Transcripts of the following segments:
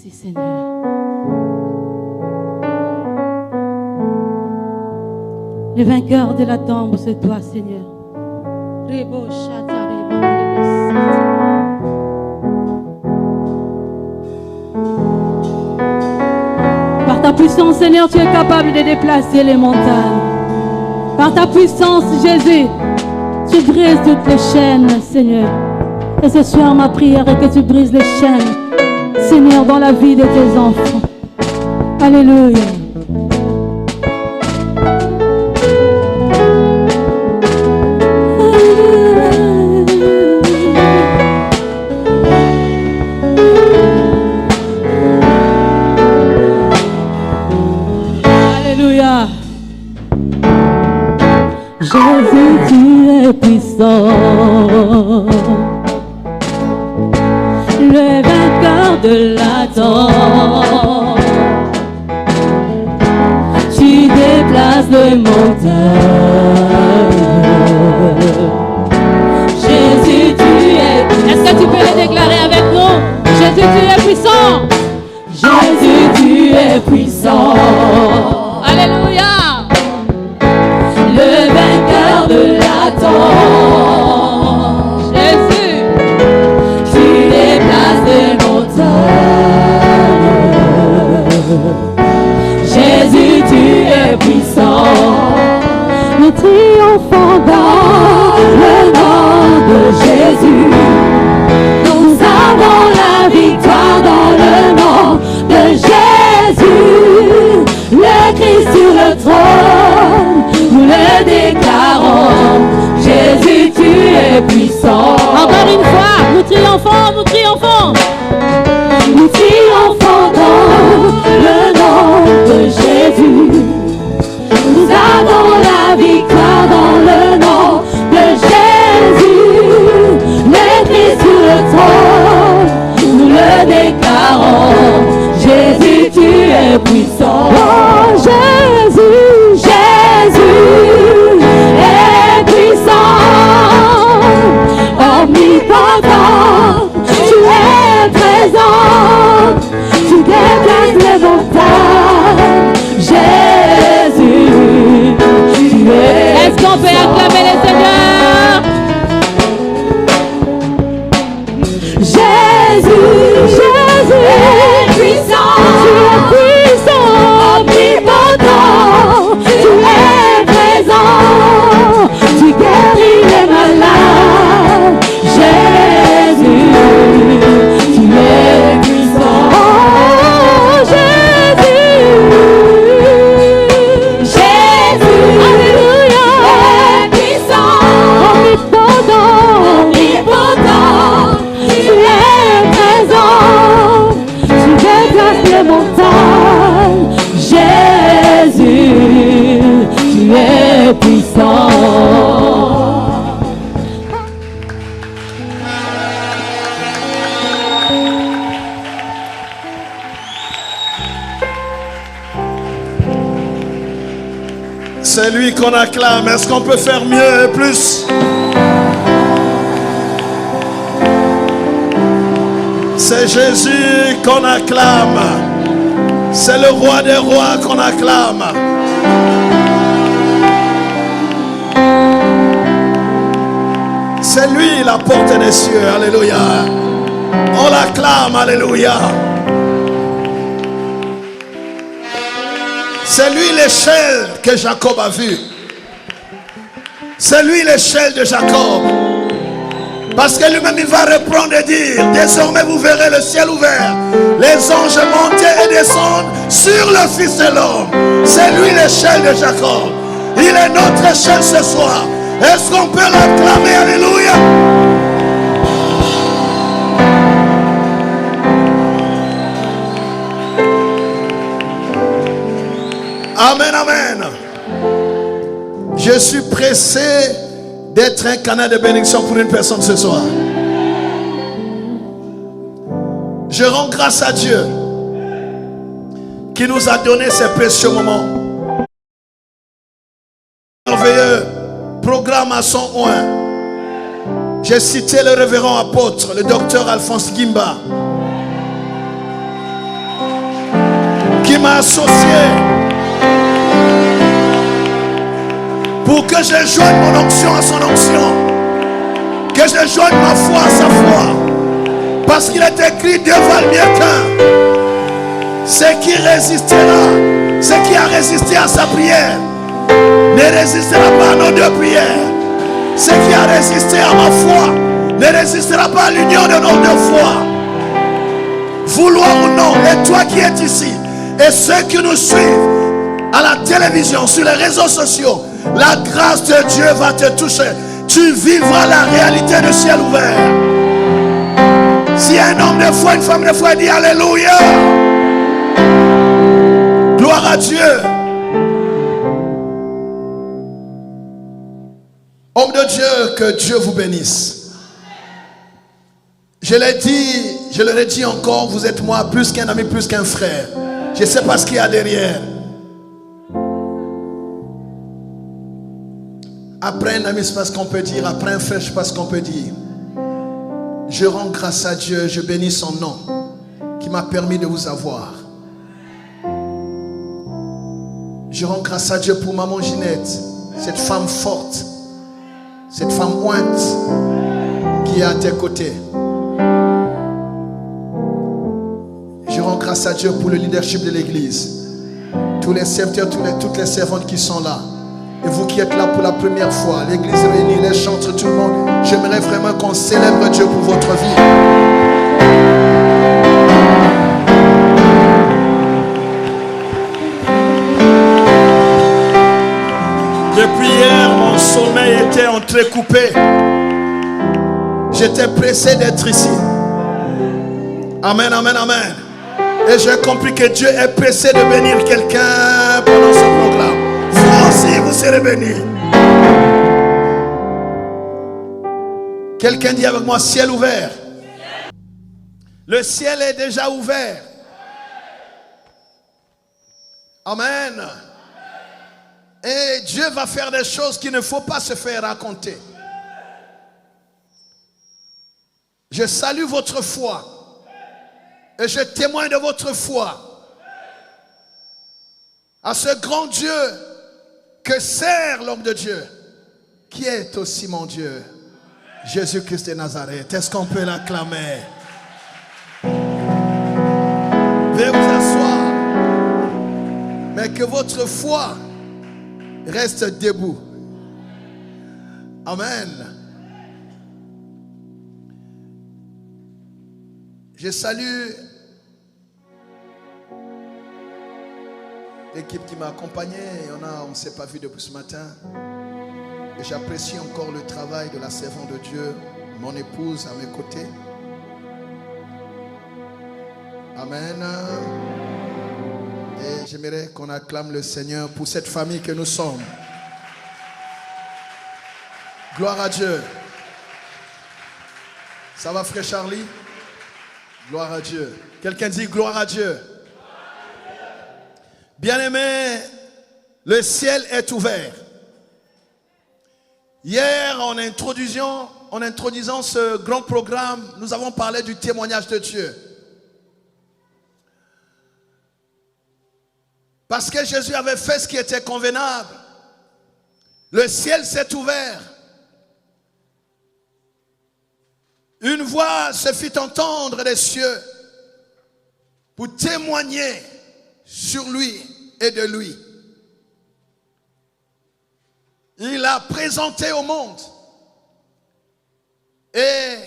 Merci Seigneur. Le vainqueur de la tombe, c'est toi Seigneur. Par ta puissance Seigneur, tu es capable de déplacer les montagnes. Par ta puissance Jésus, tu brises toutes les chaînes Seigneur. Et ce soir ma prière est que tu brises les chaînes Seigneur dans la vie de tes enfants. Alléluia. Alléluia. Jésus, tu es puissant. Le vainqueur de la tombe, tu déplaces les montagnes. Jésus, tu es puissant. Est-ce que tu peux le déclarer avec nous? Jésus, tu es puissant. Jésus, tu es puissant. Alléluia. Le vainqueur de la tombe. Jésus, tu déplaces les montagnes. Jésus, tu es puissant. Nous triomphons dans le nom de Jésus. Nous avons la victoire dans le nom de Jésus. Le Christ sur le trône, nous le déclarons. Jésus, tu es puissant. Encore une fois, nous triomphons, nous triomphons. Nous triomphons dans le nom de Jésus. Nous avons la victoire dans le nom de Jésus. Le Christ sur le trône, nous le déclarons. Jésus, tu es puissant. Oh Jésus, Jésus est puissant. Omnipotent, tu es présent. Tu déplaces les montagnes. Jésus, tu es. Est-ce qu'on peut acclamer les seigneurs? Jésus, Jésus est puissant. Tu es puissant, omnipotent. Tu es présent. Tu guéris les malades. Jésus, tu es puissant. Oh Jésus, Jésus, alléluia, est puissant, omnipotent, omnipotent. Tu es présent, tu déplaces les montagnes. Jésus, tu es puissant. C'est lui qu'on acclame. Est-ce qu'on peut faire mieux et plus? C'est Jésus qu'on acclame. C'est le roi des rois qu'on acclame. C'est lui la porte des cieux. Alléluia. On l'acclame. Alléluia. C'est lui l'échelle que Jacob a vue. C'est lui l'échelle de Jacob. Parce que lui-même il va reprendre et dire: désormais vous verrez le ciel ouvert, les anges monter et descendre sur le Fils de l'homme. C'est lui l'échelle de Jacob. Il est notre échelle ce soir. Est-ce qu'on peut l'acclamer? Alléluia. Amen, amen. Je suis pressé d'être un canal de bénédiction pour une personne ce soir. Je rends grâce à Dieu qui nous a donné ces précieux moments. Merveilleux programme à son oin. J'ai cité le révérend apôtre, le docteur Alphonse Gimba. m'as associé pour que je joigne mon onction à son onction, que je joigne ma foi à sa foi, parce qu'il est écrit: Dieu valent mieux qu'un. Ce qui résistera, ce qui a résisté à sa prière, ne résistera pas à nos deux prières. Ce qui a résisté à ma foi ne résistera pas à l'union de nos deux foi. Vouloir ou non, et toi qui es ici, et ceux qui nous suivent à la télévision, sur les réseaux sociaux, la grâce de Dieu va te toucher. Tu vivras la réalité du ciel ouvert. Si un homme de foi, une femme de foi dit Alléluia, gloire à Dieu. Homme de Dieu, que Dieu vous bénisse. Je l'ai dit, je le redis encore, vous êtes moi plus qu'un ami, plus qu'un frère. Je ne sais pas ce qu'il y a derrière. Après un ami, c'est pas ce qu'on peut dire. Après un frère, je ne sais pas ce qu'on peut dire. Je rends grâce à Dieu, je bénis son nom qui m'a permis de vous avoir. Je rends grâce à Dieu pour maman Ginette, cette femme forte, cette femme ointe qui est à tes côtés. Je rends grâce à Dieu pour le leadership de l'église, tous les serviteurs, toutes les servantes qui sont là. Et vous qui êtes là pour la première fois, l'église réunie, les chantres, tout le monde, j'aimerais vraiment qu'on célèbre Dieu pour votre vie. Depuis hier, mon sommeil était entrecoupé. J'étais pressé d'être ici. Amen, amen, amen. Et j'ai compris que Dieu est pressé de bénir quelqu'un pendant ce programme. Vous aussi, vous serez bénis. Quelqu'un dit avec moi: ciel ouvert. Le ciel est déjà ouvert. Amen. Et Dieu va faire des choses qu'il ne faut pas se faire raconter. Je salue votre foi. Et je témoigne de votre foi. À ce grand Dieu que sert l'homme de Dieu, qui est aussi mon Dieu, Jésus-Christ de Nazareth. Est-ce qu'on peut l'acclamer? Veuillez vous asseoir. Mais que votre foi reste debout. Amen. Je salue l'équipe qui m'a accompagné. On ne s'est pas vu depuis ce matin. Et j'apprécie encore le travail de la servante de Dieu, mon épouse à mes côtés. Amen. Et j'aimerais qu'on acclame le Seigneur pour cette famille que nous sommes. Gloire à Dieu. Ça va, frère Charlie? Gloire à Dieu. Quelqu'un dit gloire à Dieu. Bien-aimé, le ciel est ouvert. Hier, en introduisant ce grand programme, nous avons parlé du témoignage de Dieu. Parce que Jésus avait fait ce qui était convenable. Le ciel s'est ouvert. Une voix se fit entendre des cieux pour témoigner sur lui et de lui. Il l'a présenté au monde. Et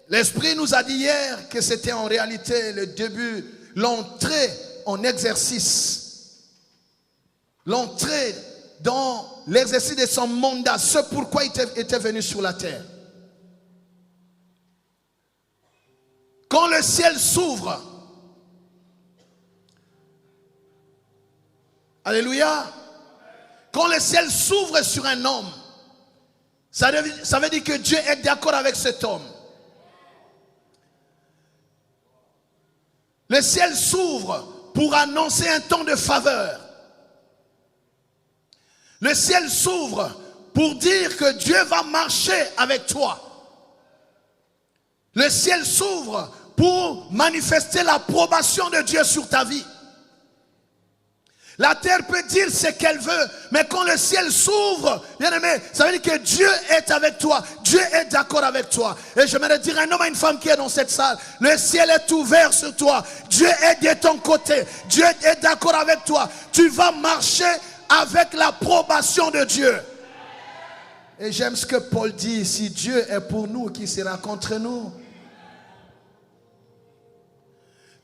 l'Esprit nous a dit hier que c'était en réalité le début, l'entrée en exercice. L'entrée dans l'exercice de son mandat, ce pourquoi il était venu sur la terre. Quand le ciel s'ouvre, alléluia, quand le ciel s'ouvre sur un homme, ça veut dire que Dieu est d'accord avec cet homme. Le ciel s'ouvre pour annoncer un temps de faveur. Le ciel s'ouvre pour dire que Dieu va marcher avec toi. Le ciel s'ouvre pour manifester l'approbation de Dieu sur ta vie. La terre peut dire ce qu'elle veut, mais quand le ciel s'ouvre, bien aimé, ça veut dire que Dieu est avec toi. Dieu est d'accord avec toi. Et j'aimerais dire à un homme et une femme qui est dans cette salle, le ciel est ouvert sur toi. Dieu est de ton côté. Dieu est d'accord avec toi. Tu vas marcher avec l'approbation de Dieu. Et j'aime ce que Paul dit, si Dieu est pour nous, qui sera contre nous?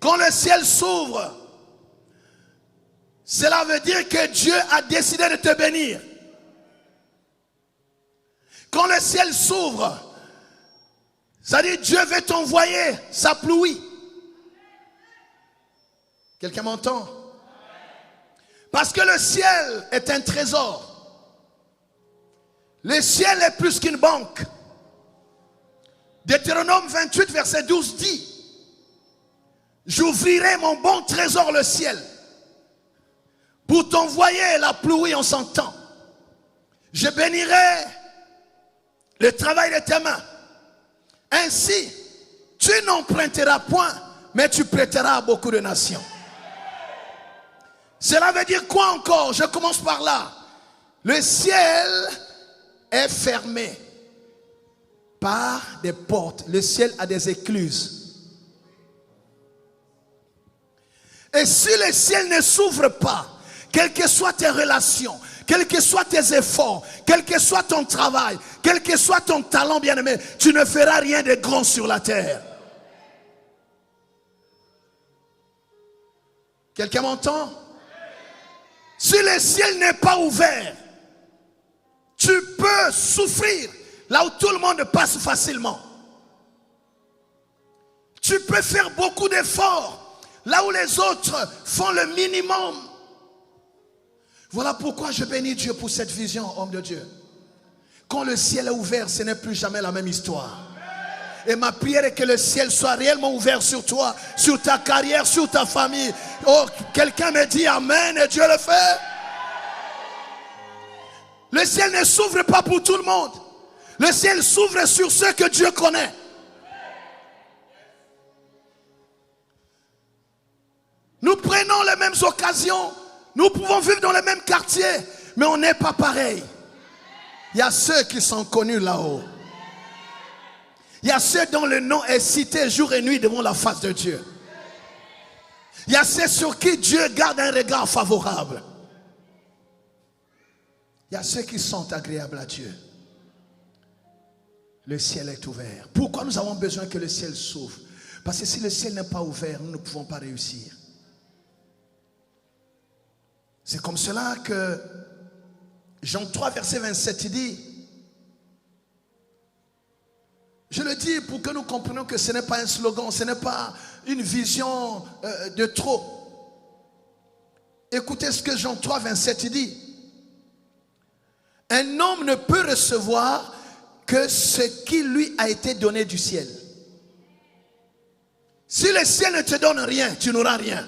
Quand le ciel s'ouvre, cela veut dire que Dieu a décidé de te bénir. Quand le ciel s'ouvre, ça dit Dieu veut t'envoyer sa pluie. Quelqu'un m'entend? Parce que le ciel est un trésor. Le ciel est plus qu'une banque. Deutéronome 28 verset 12 dit: j'ouvrirai mon bon trésor le ciel pour t'envoyer la pluie en son temps. Je bénirai le travail de tes mains. Ainsi, tu n'emprunteras point, mais tu prêteras à beaucoup de nations. Cela veut dire quoi encore? Je commence par là. Le ciel est fermé par des portes. Le ciel a des écluses. Et si le ciel ne s'ouvre pas, quelles que soient tes relations, quels que soient tes efforts, quel que soit ton travail, quel que soit ton talent, bien-aimé, tu ne feras rien de grand sur la terre. Quelqu'un m'entend? Si le ciel n'est pas ouvert, tu peux souffrir là où tout le monde passe facilement. Tu peux faire beaucoup d'efforts là où les autres font le minimum. Voilà pourquoi je bénis Dieu pour cette vision, homme de Dieu. Quand le ciel est ouvert, ce n'est plus jamais la même histoire. Et ma prière est que le ciel soit réellement ouvert sur toi, sur ta carrière, sur ta famille. Oh, quelqu'un me dit amen et Dieu le fait. Le ciel ne s'ouvre pas pour tout le monde. Le ciel s'ouvre sur ceux que Dieu connaît. Nous prenons les mêmes occasions. Nous pouvons vivre dans les mêmes quartiers, mais on n'est pas pareil. Il y a ceux qui sont connus là-haut. Il y a ceux dont le nom est cité jour et nuit devant la face de Dieu. Il y a ceux sur qui Dieu garde un regard favorable. Il y a ceux qui sont agréables à Dieu. Le ciel est ouvert. Pourquoi nous avons besoin que le ciel s'ouvre? Parce que si le ciel n'est pas ouvert, nous ne pouvons pas réussir. C'est comme cela que Jean 3 verset 27 dit, je le dis pour que nous comprenions que ce n'est pas un slogan, ce n'est pas une vision de trop. Écoutez ce que Jean 3 27 dit. Un homme ne peut recevoir que ce qui lui a été donné du ciel. Si le ciel ne te donne rien, tu n'auras rien.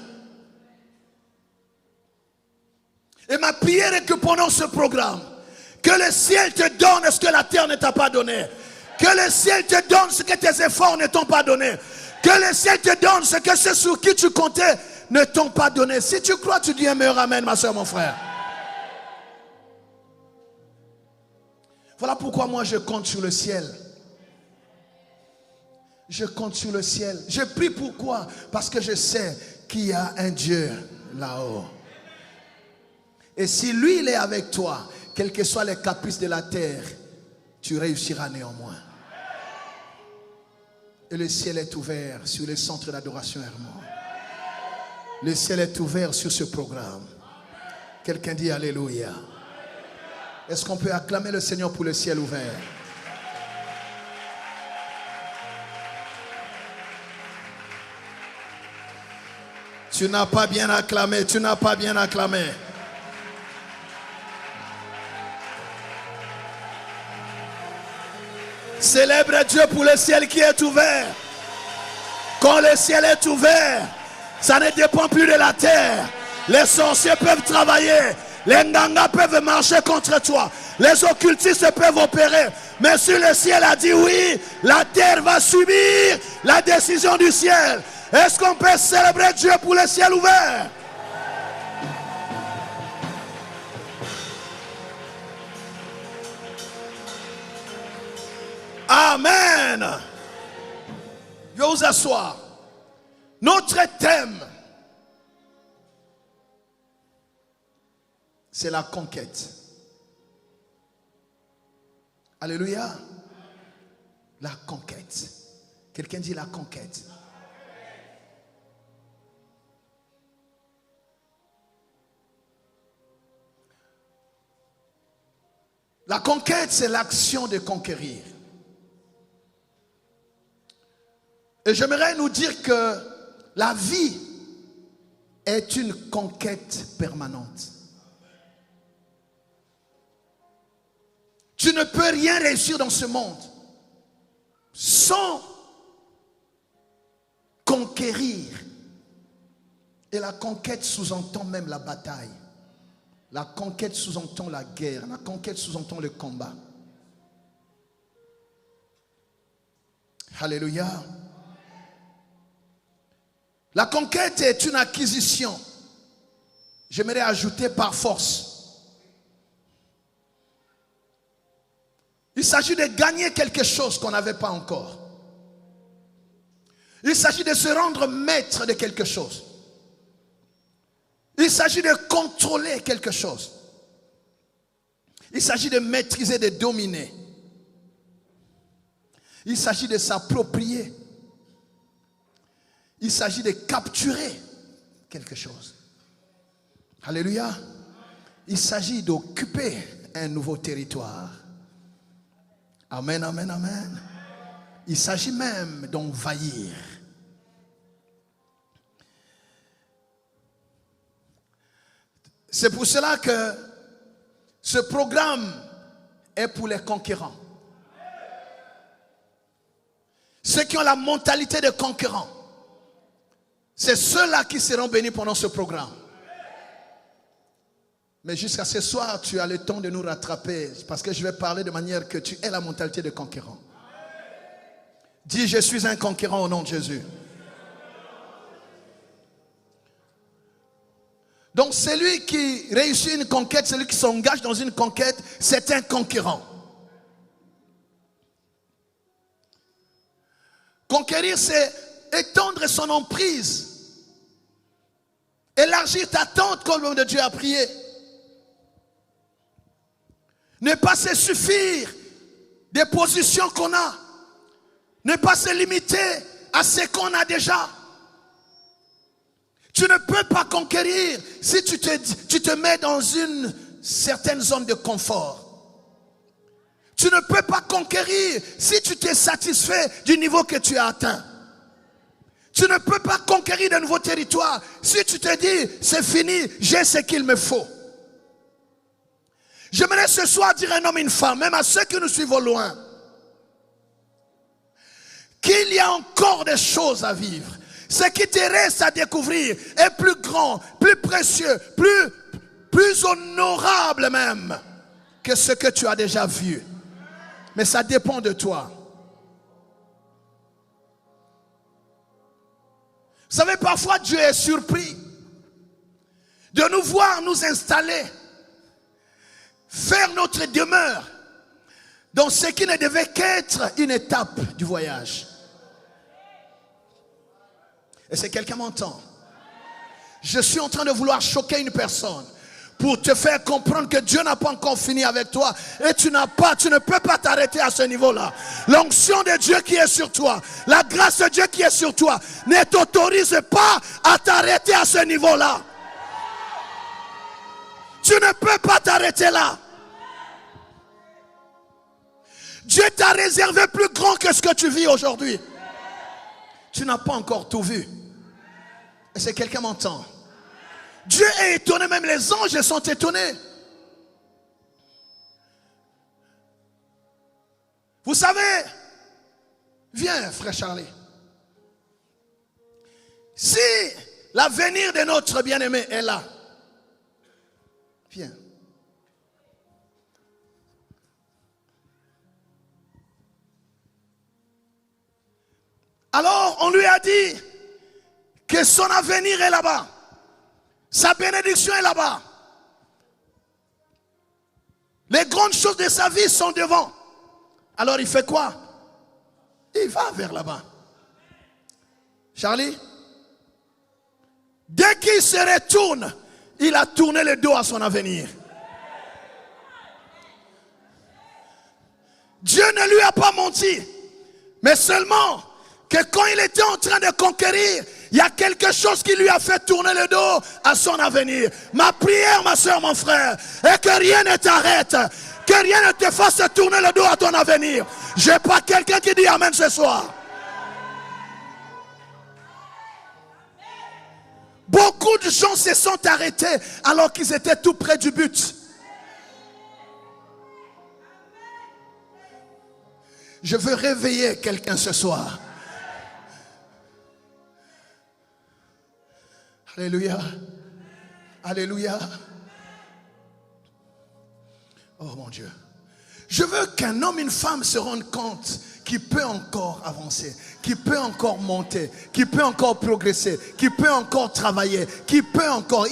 Et ma prière est que pendant ce programme, que le ciel te donne ce que la terre ne t'a pas donné. Que le ciel te donne ce que tes efforts ne t'ont pas donné. Que le ciel te donne ce que ceux sur qui tu comptais ne t'ont pas donné. Si tu crois, tu dis un meilleur amen, ma soeur, mon frère. Voilà pourquoi moi je compte sur le ciel. Je compte sur le ciel. Je prie pourquoi? Parce que je sais qu'il y a un Dieu là-haut. Et si lui, il est avec toi, quels que soient les caprices de la terre, tu réussiras néanmoins. Et le ciel est ouvert sur les centres d'adoration Hermon. Le ciel est ouvert sur ce programme. Quelqu'un dit Alléluia. Est-ce qu'on peut acclamer le Seigneur pour le ciel ouvert? Tu n'as pas bien acclamé, tu n'as pas bien acclamé. Célèbre Dieu pour le ciel qui est ouvert. Quand le ciel est ouvert, ça ne dépend plus de la terre. Les sorciers peuvent travailler. Les ngangas peuvent marcher contre toi. Les occultistes peuvent opérer. Mais si le ciel a dit oui, la terre va subir la décision du ciel. Est-ce qu'on peut célébrer Dieu pour le ciel ouvert? Amen. Je vais vous asseoir. Notre thème, c'est la conquête. Alléluia. La conquête. Quelqu'un dit la conquête. La conquête, c'est l'action de conquérir. Et j'aimerais nous dire que la vie est une conquête permanente. Tu ne peux rien réussir dans ce monde sans conquérir. Et la conquête sous-entend même la bataille. La conquête sous-entend la guerre. La conquête sous-entend le combat. Alléluia. La conquête est une acquisition. J'aimerais ajouter par force. Il s'agit de gagner quelque chose qu'on n'avait pas encore. Il s'agit de se rendre maître de quelque chose. Il s'agit de contrôler quelque chose. Il s'agit de maîtriser, de dominer. Il s'agit de s'approprier. Il s'agit de capturer quelque chose. Alléluia. Il s'agit d'occuper un nouveau territoire. Amen, amen, amen. Il s'agit même d'envahir. C'est pour cela que ce programme est pour les conquérants. Ceux qui ont la mentalité de conquérants. C'est ceux-là qui seront bénis pendant ce programme. Mais jusqu'à ce soir, tu as le temps de nous rattraper. Parce que je vais parler de manière que tu aies la mentalité de conquérant. Dis, je suis un conquérant au nom de Jésus. Donc celui qui réussit une conquête, celui qui s'engage dans une conquête, c'est un conquérant. Conquérir, c'est étendre son emprise. Élargir ta tente comme l'homme de Dieu a prié. Ne pas se suffire des positions qu'on a. Ne pas se limiter à ce qu'on a déjà. Tu ne peux pas conquérir si tu te mets dans une certaine zone de confort. Tu ne peux pas conquérir si tu t'es satisfait du niveau que tu as atteint. Tu ne peux pas conquérir de nouveaux territoires si tu te dis, c'est fini, j'ai ce qu'il me faut. J'aimerais ce soir dire un homme et une femme, même à ceux qui nous suivent au loin, qu'il y a encore des choses à vivre. Ce qui te reste à découvrir est plus grand, plus précieux, plus honorable même que ce que tu as déjà vu. Mais ça dépend de toi. Vous savez, parfois Dieu est surpris de nous voir nous installer, faire notre demeure dans ce qui ne devait qu'être une étape du voyage. Est-ce que quelqu'un m'entend? Je suis en train de vouloir choquer une personne pour te faire comprendre que Dieu n'a pas encore fini avec toi. Et tu ne peux pas t'arrêter à ce niveau-là. L'onction de Dieu qui est sur toi, la grâce de Dieu qui est sur toi, ne t'autorise pas à t'arrêter à ce niveau-là. Tu ne peux pas t'arrêter là. Dieu t'a réservé plus grand que ce que tu vis aujourd'hui. Tu n'as pas encore tout vu. Est-ce que quelqu'un m'entend? Dieu est étonné, même les anges sont étonnés. Vous savez, viens frère Charlie. Si l'avenir de notre bien-aimé est là, viens. Alors on lui a dit que son avenir est là-bas. Sa bénédiction est là-bas. Les grandes choses de sa vie sont devant. Alors il fait quoi? Il va vers là-bas. Charlie, dès qu'il se retourne, il a tourné le dos à son avenir. Dieu ne lui a pas menti, mais seulement que quand il était en train de conquérir, il y a quelque chose qui lui a fait tourner le dos à son avenir. Ma prière, ma soeur, mon frère, est que rien ne t'arrête, que rien ne te fasse tourner le dos à ton avenir. Je n'ai pas quelqu'un qui dit amen ce soir. Beaucoup de gens se sont arrêtés alors qu'ils étaient tout près du but. Je veux réveiller quelqu'un ce soir. Alléluia. Alléluia. Oh mon Dieu. Je veux qu'un homme, une femme se rendent compte qu'il peut encore avancer, qu'il peut encore monter, qu'il peut encore progresser, qu'il peut encore travailler, il peut encore.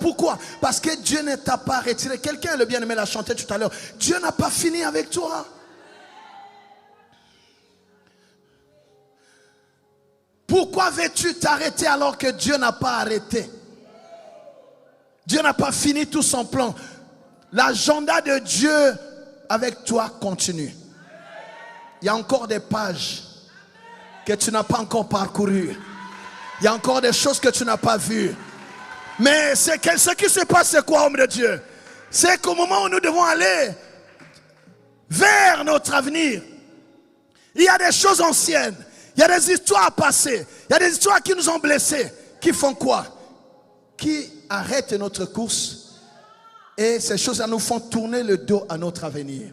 Pourquoi? Parce que Dieu ne t'a pas retiré. Quelqu'un, le bien-aimé, l'a chanté tout à l'heure. Dieu n'a pas fini avec toi. Pourquoi veux-tu t'arrêter alors que Dieu n'a pas arrêté? Dieu n'a pas fini tout son plan. L'agenda de Dieu avec toi continue. Il y a encore des pages que tu n'as pas encore parcourues. Il y a encore des choses que tu n'as pas vues. Mais ce qui se passe, c'est quoi, homme de Dieu? C'est qu'au moment où nous devons aller vers notre avenir, il y a des choses anciennes. Il y a des histoires passées. Il y a des histoires qui nous ont blessés. Qui font quoi? Qui arrêtent notre course. Et ces choses-là nous font tourner le dos à notre avenir.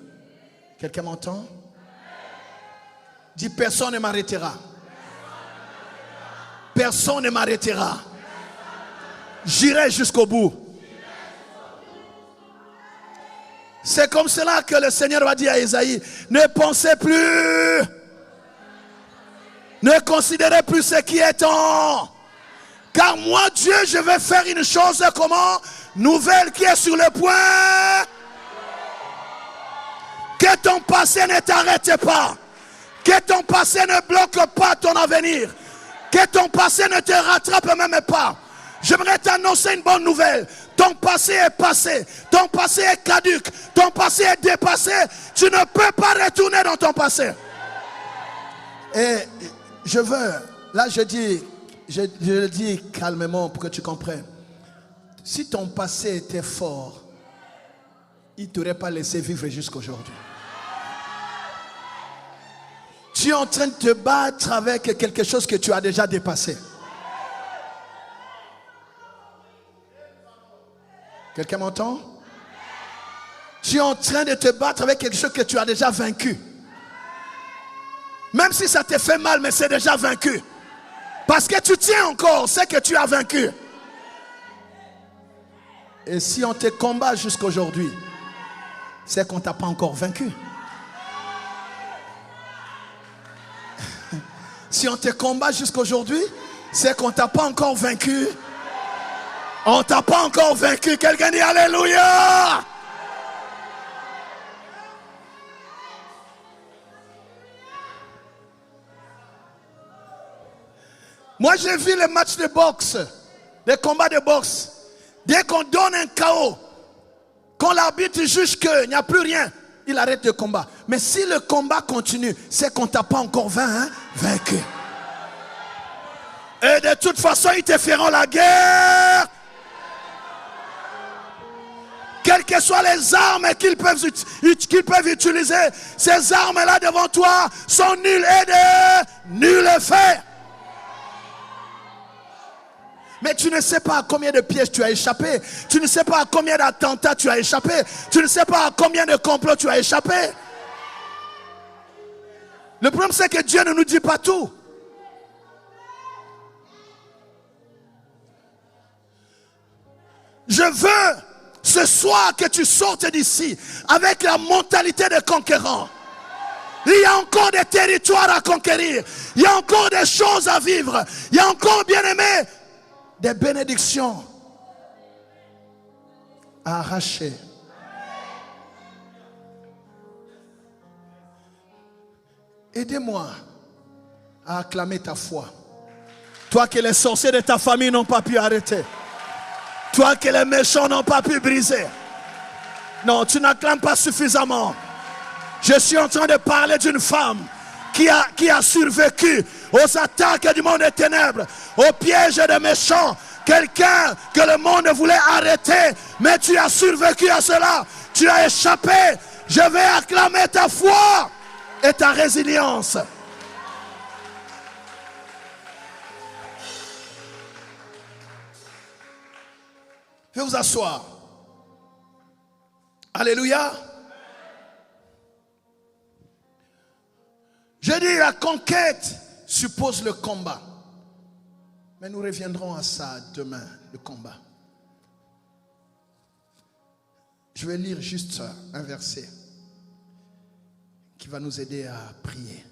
Quelqu'un m'entend? Dis, personne ne m'arrêtera. Personne ne m'arrêtera. J'irai jusqu'au bout. C'est comme cela que le Seigneur va dire à Isaïe, ne pensez plus. Ne considérez plus ce qui est temps. Car moi, Dieu, je vais faire une chose comment? Nouvelle qui est sur le point. Que ton passé ne t'arrête pas. Que ton passé ne bloque pas ton avenir. Que ton passé ne te rattrape même pas. J'aimerais t'annoncer une bonne nouvelle. Ton passé est passé. Ton passé est caduc. Ton passé est dépassé. Tu ne peux pas retourner dans ton passé. Et je veux, là je le dis calmement pour que tu comprennes. Si ton passé était fort, il ne t'aurait pas laissé vivre jusqu'à aujourd'hui. Tu es en train de te battre avec quelque chose que tu as déjà dépassé. Quelqu'un m'entend? Tu es en train de te battre avec quelque chose que tu as déjà vaincu. Même si ça te fait mal, mais c'est déjà vaincu. Parce que tu tiens encore, c'est que tu as vaincu. Et si on te combat jusqu'à aujourd'hui, c'est qu'on ne t'a pas encore vaincu. Si on te combat jusqu'à aujourd'hui, c'est qu'on ne t'a pas encore vaincu. On ne t'a pas encore vaincu. Quelqu'un dit Alléluia. Moi, j'ai vu les matchs de boxe, les combats de boxe. Dès qu'on donne un KO, quand l'arbitre juge qu'il n'y a plus rien, il arrête le combat. Mais si le combat continue, c'est qu'on ne t'a pas encore vaincu. Et de toute façon, ils te feront la guerre. Quelles que soient les armes qu'ils peuvent utiliser, ces armes-là devant toi sont nulles et de nul effet. Mais tu ne sais pas à combien de pièges tu as échappé. Tu ne sais pas à combien d'attentats tu as échappé. Tu ne sais pas à combien de complots tu as échappé. Le problème, c'est que Dieu ne nous dit pas tout. Je veux ce soir que tu sortes d'ici avec la mentalité de conquérant. Il y a encore des territoires à conquérir. Il y a encore des choses à vivre. Il y a encore, bien aimé, des bénédictions à arracher. Aidez-moi à acclamer ta foi. Toi que les sorciers de ta famille n'ont pas pu arrêter. Toi que les méchants n'ont pas pu briser. Non, tu n'acclames pas suffisamment. Je suis en train de parler d'une femme qui a survécu aux attaques du monde des ténèbres, aux pièges des méchants. Quelqu'un que le monde voulait arrêter, mais tu as survécu à cela. Tu as échappé. Je vais acclamer ta foi et ta résilience. Je vais vous asseoir. Alléluia. Je dis, la conquête suppose le combat. Mais nous reviendrons à ça demain, le combat. Je vais lire juste un verset qui va nous aider à prier.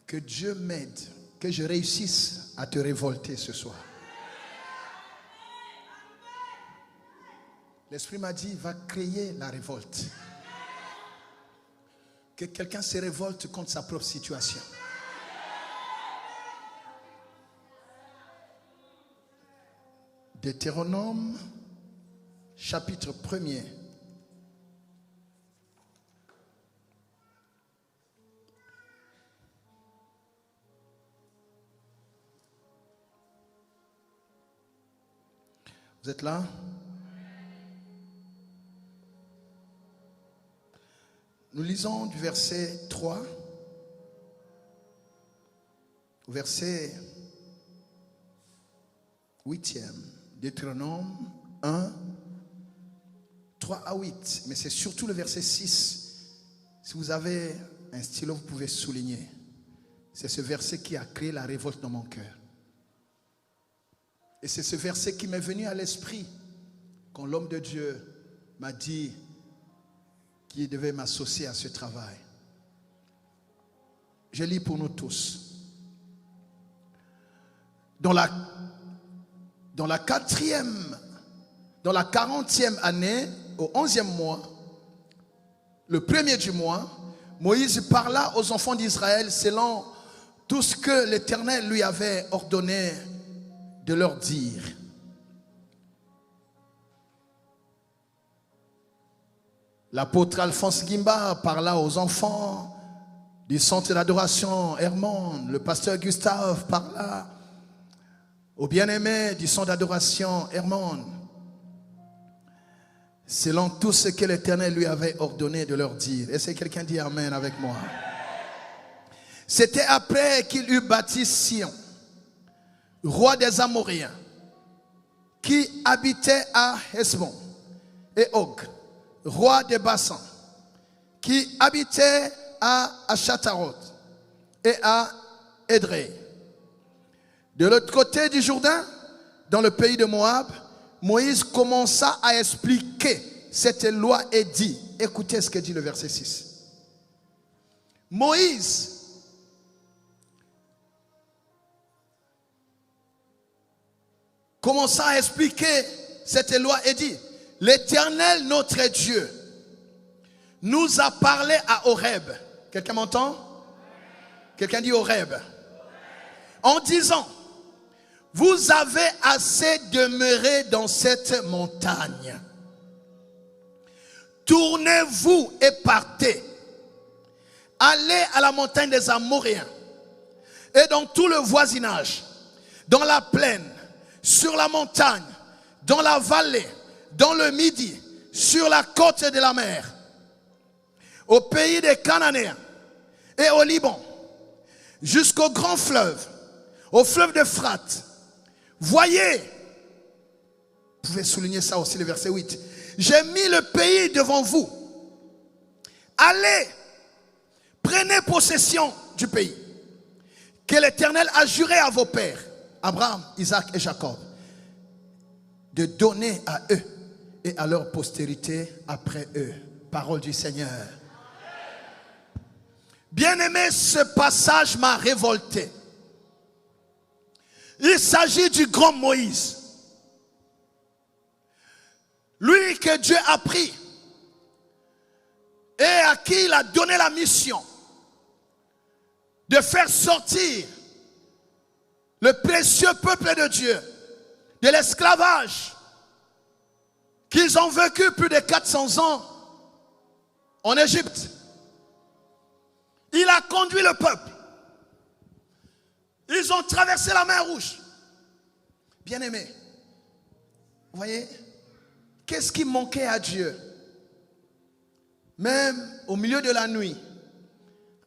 Que Dieu m'aide, que je réussisse à te révolter ce soir. L'Esprit m'a dit, va créer la révolte. Que quelqu'un se révolte contre sa propre situation. Deutéronome, chapitre 1er. Vous êtes là? Nous lisons du verset 3 au verset 8e. Deutéronome 1, 3 à 8. Mais c'est surtout le verset 6. Si vous avez un stylo, vous pouvez souligner. C'est ce verset qui a créé la révolte dans mon cœur. Et c'est ce verset qui m'est venu à l'esprit quand l'homme de Dieu m'a dit qu'il devait m'associer à ce travail. Je lis pour nous tous. Dans la 40e année, au 11e mois, le premier du mois, Moïse parla aux enfants d'Israël selon tout ce que l'Éternel lui avait ordonné de leur dire. L'apôtre Alphonse Guimba parla aux enfants du centre d'adoration Hermon. Le pasteur Gustave parla aux bien-aimés du centre d'adoration Hermon, selon tout ce que l'Éternel lui avait ordonné de leur dire. Est-ce que quelqu'un dit Amen avec moi? C'était après qu'il eut bâti Sion, roi des Amoréens, qui habitait à Hesbon, et Og, roi des Bassans, qui habitait à Achataroth et à Édrei. De l'autre côté du Jourdain, dans le pays de Moab, Moïse commença à expliquer cette loi et dit, écoutez ce que dit le verset 6. Moïse commença à expliquer cette loi et dit, l'Éternel notre Dieu nous a parlé à Horeb. Quelqu'un m'entend? Quelqu'un dit Horeb. En disant, vous avez assez demeuré dans cette montagne. Tournez-vous et partez. Allez à la montagne des Amoréens et dans tout le voisinage, dans la plaine, sur la montagne, dans la vallée, dans le midi, sur la côte de la mer, au pays des Cananéens et au Liban, jusqu'au grand fleuve, au fleuve d'Euphrate. Voyez, vous pouvez souligner ça aussi, le verset 8. J'ai mis le pays devant vous. Allez, prenez possession du pays que l'Éternel a juré à vos pères, Abraham, Isaac et Jacob, de donner à eux et à leur postérité après eux. Parole du Seigneur. Bien-aimé, ce passage m'a révolté. Il s'agit du grand Moïse. lui que Dieu a pris et à qui il a donné la mission de faire sortir le précieux peuple de Dieu de l'esclavage qu'ils ont vécu plus de 400 ans en Égypte. Il a conduit le peuple. Ils ont traversé la mer Rouge. Bien-aimés, vous voyez, qu'est-ce qui manquait à Dieu? Même au milieu de la nuit,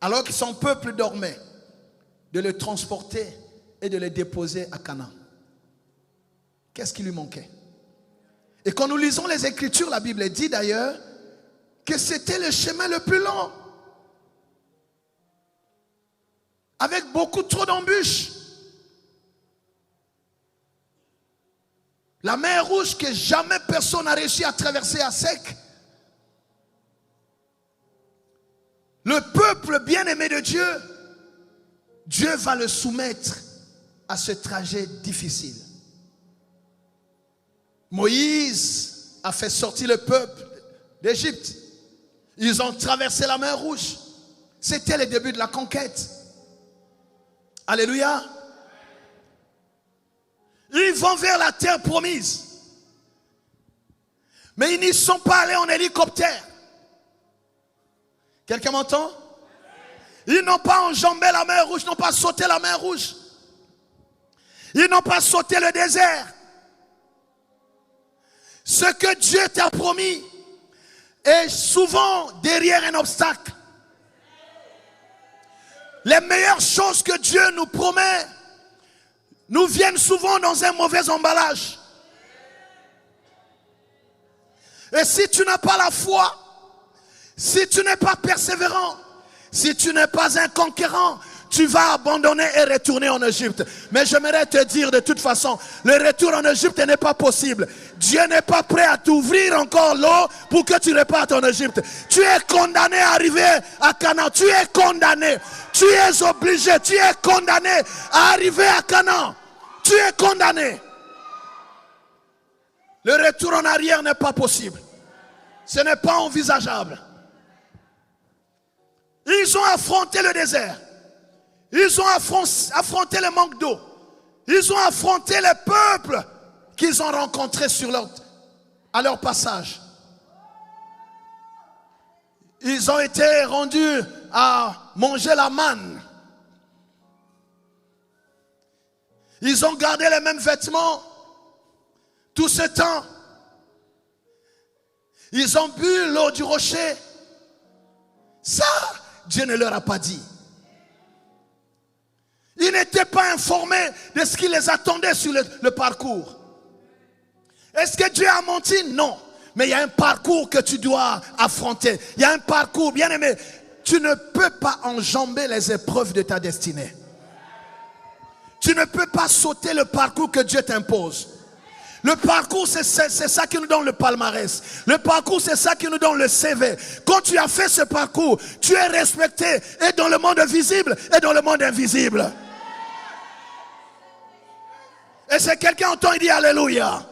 alors que son peuple dormait, de le transporter et de le déposer à Canaan. Qu'est-ce qui lui manquait? Et quand nous lisons les Écritures, la Bible dit d'ailleurs que c'était le chemin le plus long, avec beaucoup trop d'embûches. La mer Rouge que jamais personne n'a réussi à traverser à sec. Le peuple bien-aimé de Dieu, Dieu va le soumettre à ce trajet difficile. Moïse a fait sortir le peuple d'Égypte. Ils ont traversé la mer Rouge. C'était le début de la conquête. Alléluia. Ils vont vers la terre promise. Mais ils n'y sont pas allés en hélicoptère. Quelqu'un m'entend? Ils n'ont pas enjambé la mer Rouge, n'ont pas sauté la mer Rouge. Ils n'ont pas sauté le désert. Ce que Dieu t'a promis est souvent derrière un obstacle. Les meilleures choses que Dieu nous promet nous viennent souvent dans un mauvais emballage. Et si tu n'as pas la foi, si tu n'es pas persévérant, si tu n'es pas un conquérant, tu vas abandonner et retourner en Égypte. Mais j'aimerais te dire de toute façon, le retour en Égypte n'est pas possible. Dieu n'est pas prêt à t'ouvrir encore l'eau pour que tu repartes en Égypte. Tu es condamné à arriver à Canaan. Tu es condamné. Tu es obligé. Tu es condamné à arriver à Canaan. Tu es condamné. Le retour en arrière n'est pas possible. Ce n'est pas envisageable. Ils ont affronté le désert. Ils ont affronté le manque d'eau. Ils ont affronté les peuples qu'ils ont rencontrés à leur passage. Ils ont été rendus à manger la manne. Ils ont gardé les mêmes vêtements tout ce temps. Ils ont bu l'eau du rocher. Ça, Dieu ne leur a pas dit. Ils n'étaient pas informés de ce qui les attendait sur le parcours. Est-ce que Dieu a menti? Non. Mais il y a un parcours que tu dois affronter. Il y a un parcours, bien aimé. Tu ne peux pas enjamber les épreuves de ta destinée. Tu ne peux pas sauter le parcours que Dieu t'impose. Le parcours, c'est ça qui nous donne le palmarès. Le parcours, c'est ça qui nous donne le CV. Quand tu as fait ce parcours, tu es respecté et dans le monde visible et dans le monde invisible. Et si quelqu'un entend, il dit Alléluia.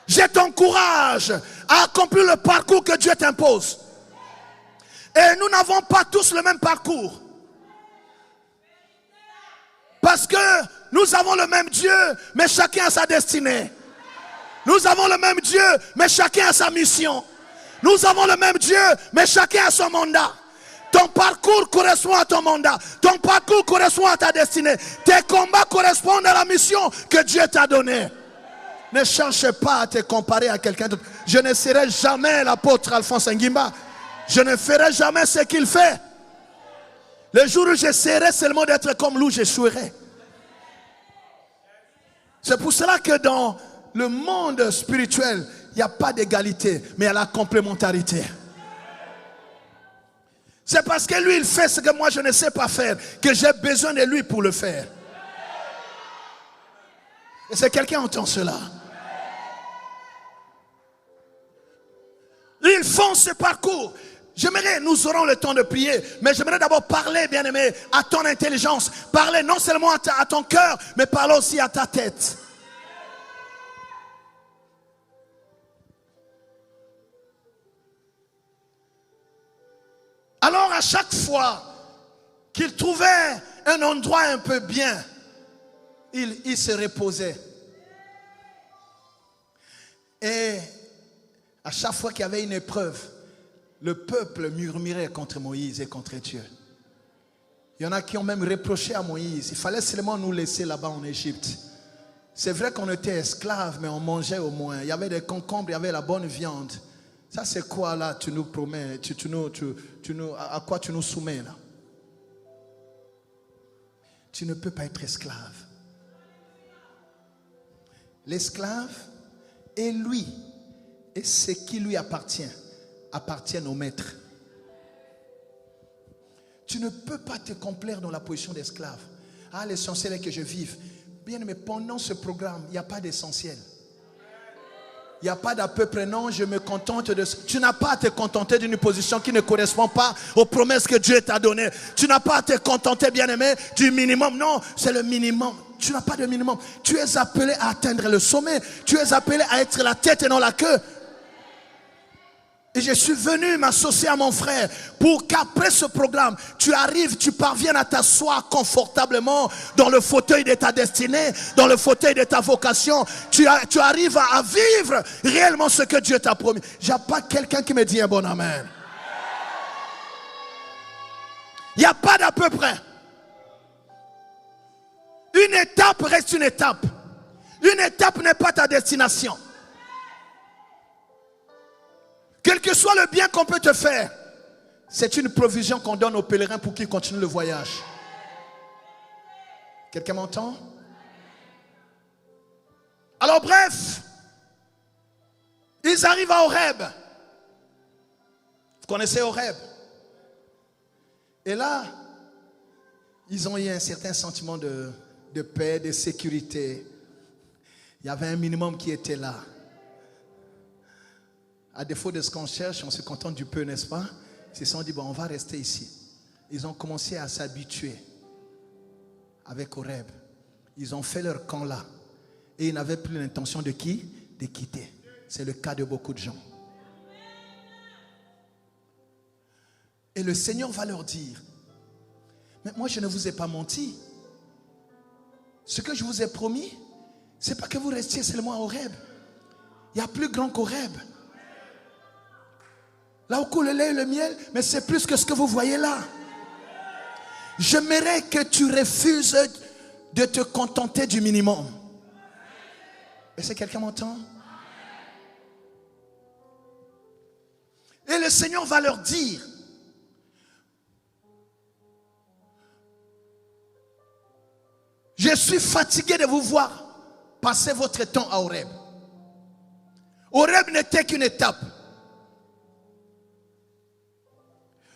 J'ai ton courage à accomplir le parcours que Dieu t'impose. Et nous n'avons pas tous le même parcours. Parce que nous avons le même Dieu, mais chacun a sa destinée. Nous avons le même Dieu, mais chacun a sa mission. Nous avons le même Dieu, mais chacun a son mandat. Ton parcours correspond à ton mandat. Ton parcours correspond à ta destinée. Tes combats correspondent à la mission que Dieu t'a donnée. Ne cherche pas à te comparer à quelqu'un d'autre. Je ne serai jamais l'apôtre Alphonse Ngimba. Je ne ferai jamais ce qu'il fait. Le jour où j'essaierai seulement d'être comme lui, j'échouerai. C'est pour cela que dans le monde spirituel, il n'y a pas d'égalité, mais il y a la complémentarité. C'est parce que lui, il fait ce que moi, je ne sais pas faire, que j'ai besoin de lui pour le faire. Et c'est quelqu'un qui entend cela. Ils font ce parcours. J'aimerais, nous aurons le temps de prier, mais j'aimerais d'abord parler, bien-aimé, à ton intelligence. Parler non seulement à ton cœur, mais parler aussi à ta tête. Alors à chaque fois qu'il trouvait un endroit un peu bien, il se reposait. Et à chaque fois qu'il y avait une épreuve, le peuple murmurait contre Moïse et contre Dieu. Il y en a qui ont même reproché à Moïse, il fallait seulement nous laisser là-bas en Égypte. C'est vrai qu'on était esclaves, mais on mangeait au moins. Il y avait des concombres, il y avait la bonne viande. Ça c'est quoi là, tu nous promets, à quoi tu nous soumets là? Tu ne peux pas être esclave. L'esclave est lui et ce qui lui appartient appartiennent au maître. Tu ne peux pas te complaire dans la position d'esclave. Ah, l'essentiel est que je vive. Bien, mais pendant ce programme, il n'y a pas d'essentiel. Il n'y a pas d'à peu près, non, je me contente de... Tu n'as pas à te contenter d'une position qui ne correspond pas aux promesses que Dieu t'a données. Tu n'as pas à te contenter, bien-aimé, du minimum. Non, c'est le minimum. Tu n'as pas de minimum. Tu es appelé à atteindre le sommet. Tu es appelé à être la tête et non la queue. Et je suis venu m'associer à mon frère pour qu'après ce programme, tu arrives, tu parviennes à t'asseoir confortablement dans le fauteuil de ta destinée, dans le fauteuil de ta vocation. Tu arrives à vivre réellement ce que Dieu t'a promis. Il n'y a pas quelqu'un qui me dit un bon amen. Il n'y a pas d'à peu près. Une étape reste une étape. Une étape n'est pas ta destination. Quel que soit le bien qu'on peut te faire, c'est une provision qu'on donne aux pèlerins pour qu'ils continuent le voyage. Quelqu'un m'entend? Alors bref, ils arrivent à Horeb. Vous connaissez Horeb? Et là, ils ont eu un certain sentiment de paix, de sécurité. Il y avait un minimum qui était là. À défaut de ce qu'on cherche, on se contente du peu, n'est-ce pas? Ils se sont dit, bon, on va rester ici. Ils ont commencé à s'habituer avec Horeb. Ils ont fait leur camp là. Et ils n'avaient plus l'intention de qui? De quitter. C'est le cas de beaucoup de gens. Et le Seigneur va leur dire, mais moi je ne vous ai pas menti. Ce que je vous ai promis, c'est pas que vous restiez seulement à Horeb. Il y a plus grand qu'Horeb. Là où coule le lait et le miel, mais c'est plus que ce que vous voyez là. J'aimerais que tu refuses de te contenter du minimum. Est-ce que quelqu'un m'entend? Et le Seigneur va leur dire, je suis fatigué de vous voir passer votre temps à Horeb. Horeb n'était qu'une étape.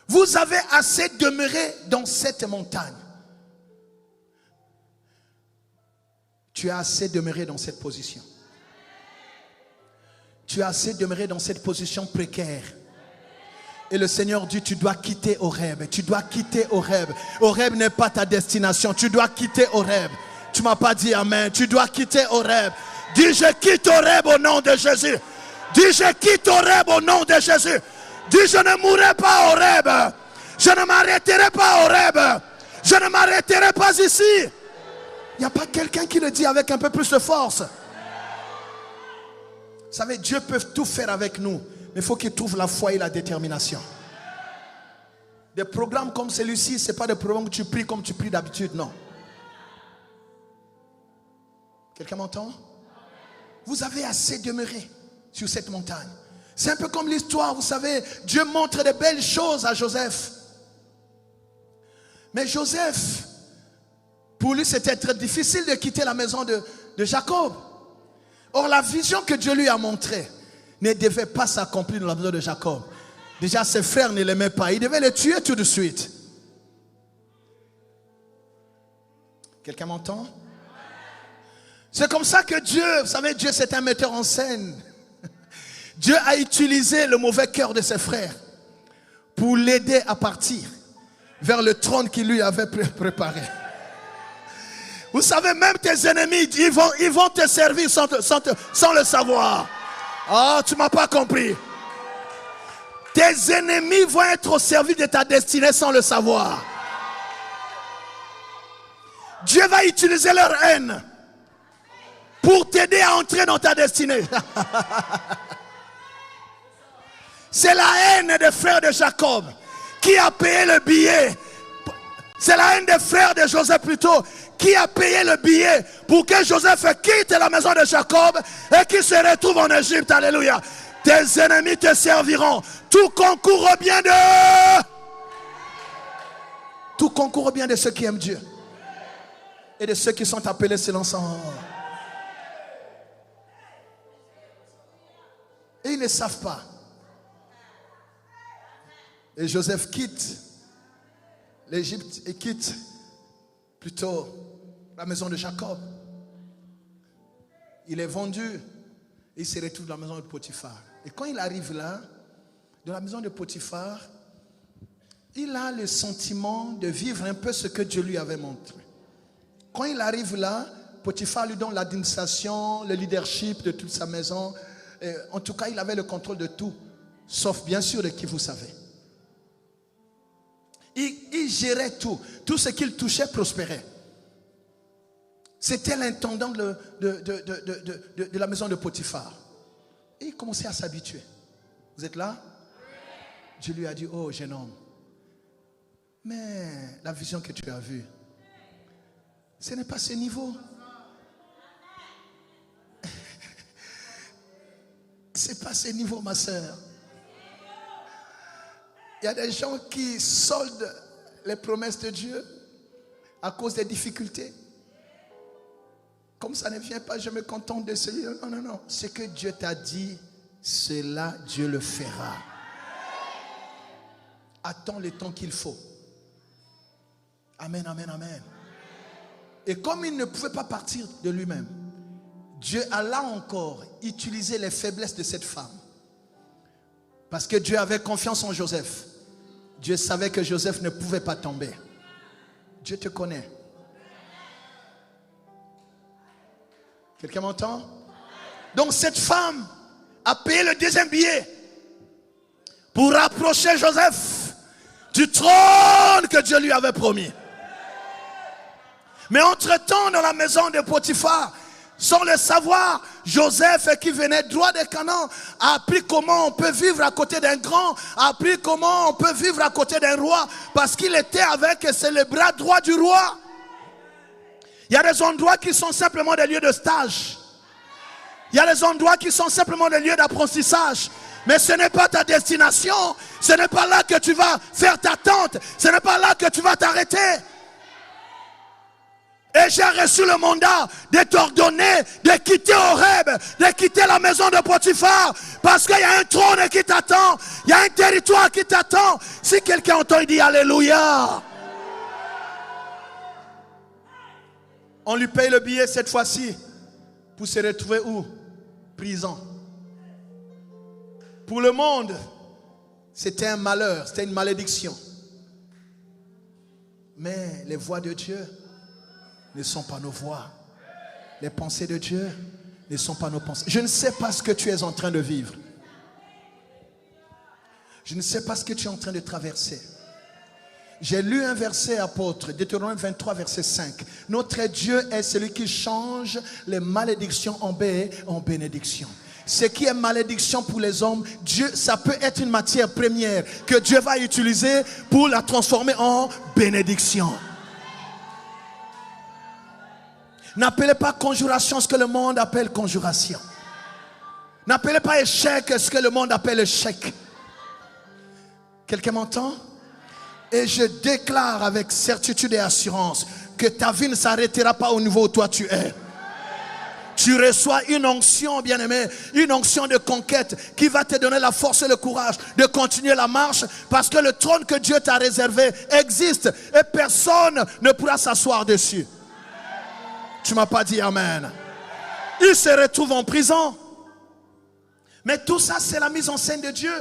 Vous avez assez demeuré dans cette montagne. Tu as assez demeuré dans cette position. Tu as assez demeuré dans cette position précaire. Et le Seigneur dit, tu dois quitter Horeb. Tu dois quitter Horeb. Horeb n'est pas ta destination. Tu dois quitter Horeb. Tu ne m'as pas dit amen. Tu dois quitter Horeb. Dis, je quitte Horeb au nom de Jésus. Dis, je quitte Horeb au nom de Jésus. Dis, je ne mourrai pas à Horeb. Je ne m'arrêterai pas à Horeb. Je ne m'arrêterai pas ici. Il n'y a pas quelqu'un qui le dit avec un peu plus de force. Vous savez, Dieu peut tout faire avec nous. Mais il faut qu'il trouve la foi et la détermination. Des programmes comme celui-ci, ce n'est pas des programmes que tu pries comme tu pries d'habitude, non. Quelqu'un m'entend? Vous avez assez demeuré sur cette montagne. C'est un peu comme l'histoire, vous savez, Dieu montre de belles choses à Joseph. Mais Joseph, pour lui, c'était très difficile de quitter la maison de Jacob. Or, la vision que Dieu lui a montrée ne devait pas s'accomplir dans la maison de Jacob. Déjà, ses frères ne l'aimaient pas. Il devait les tuer tout de suite. Quelqu'un m'entend? C'est comme ça que Dieu, vous savez, Dieu c'est un metteur en scène. Dieu a utilisé le mauvais cœur de ses frères pour l'aider à partir vers le trône qu'il lui avait préparé. Vous savez, même tes ennemis, ils vont te servir sans le savoir. Ah, tu ne m'as pas compris. Tes ennemis vont être au service de ta destinée sans le savoir. Dieu va utiliser leur haine pour t'aider à entrer dans ta destinée. C'est la haine des frères de Jacob qui a payé le billet. C'est la haine des frères de Joseph plutôt qui a payé le billet pour que Joseph quitte la maison de Jacob et qu'il se retrouve en Égypte. Alléluia. Tes ennemis te serviront. Tout concourt au bien de... Tout concourt au bien de ceux qui aiment Dieu. Et de ceux qui sont appelés selon son... Et ils ne savent pas. Et Joseph quitte l'Égypte et quitte plutôt la maison de Jacob. Il est vendu et il se retrouve dans la maison de Potiphar. Et quand il arrive là, dans la maison de Potiphar, il a le sentiment de vivre un peu ce que Dieu lui avait montré. Quand il arrive là, Potiphar lui donne l'administration, le leadership de toute sa maison. Et en tout cas, il avait le contrôle de tout, sauf bien sûr de qui vous savez. Il gérait tout. Tout ce qu'il touchait prospérait. C'était l'intendant de la maison de Potiphar. Et il commençait à s'habituer. Vous êtes là? Dieu lui a dit, oh jeune homme, mais la vision que tu as vue, ce n'est pas ce niveau. C'est pas ce niveau, ma soeur. Il y a des gens qui soldent les promesses de Dieu à cause des difficultés. Comme ça ne vient pas, je me contente de ce. Non, non, non. Ce que Dieu t'a dit, cela, Dieu le fera. Attends le temps qu'il faut. Amen, amen, amen. Et comme il ne pouvait pas partir de lui-même, Dieu a là encore utilisé les faiblesses de cette femme. Parce que Dieu avait confiance en Joseph. Dieu savait que Joseph ne pouvait pas tomber. Dieu te connaît. Quelqu'un m'entend? Donc cette femme a payé le deuxième billet pour rapprocher Joseph du trône que Dieu lui avait promis. Mais entre-temps, dans la maison de Potiphar, sans le savoir, Joseph, qui venait droit de Canaan, a appris comment on peut vivre à côté d'un grand, a appris comment on peut vivre à côté d'un roi, parce qu'il était avec le bras droit du roi. Il y a des endroits qui sont simplement des lieux de stage. Il y a des endroits qui sont simplement des lieux d'apprentissage. Mais ce n'est pas ta destination. Ce n'est pas là que tu vas faire ta tente. Ce n'est pas là que tu vas t'arrêter. Et j'ai reçu le mandat de t'ordonner de quitter Horeb, de quitter la maison de Potiphar, parce qu'il y a un trône qui t'attend, il y a un territoire qui t'attend. Si quelqu'un entend, il dit Alléluia. On lui paye le billet cette fois-ci pour se retrouver où? Prison. Pour le monde, c'était un malheur, c'était une malédiction. Mais les voies de Dieu ne sont pas nos voies. Les pensées de Dieu ne sont pas nos pensées. Je ne sais pas ce que tu es en train de vivre. Je ne sais pas ce que tu es en train de traverser. J'ai lu un verset, apôtre, Deutéronome 23, verset 5. Notre Dieu est celui qui change les malédictions en bénédiction. Ce qui est malédiction pour les hommes, Dieu, ça peut être une matière première que Dieu va utiliser pour la transformer en bénédiction. N'appelez pas conjuration ce que le monde appelle conjuration. N'appelez pas échec ce que le monde appelle échec. Quelqu'un m'entend? Et je déclare avec certitude et assurance que ta vie ne s'arrêtera pas au niveau où toi tu es. Tu reçois une onction, bien-aimé, une onction de conquête qui va te donner la force et le courage de continuer la marche, parce que le trône que Dieu t'a réservé existe et personne ne pourra s'asseoir dessus. Tu ne m'as pas dit amen. Il se retrouve en prison. Mais tout ça, c'est la mise en scène de Dieu.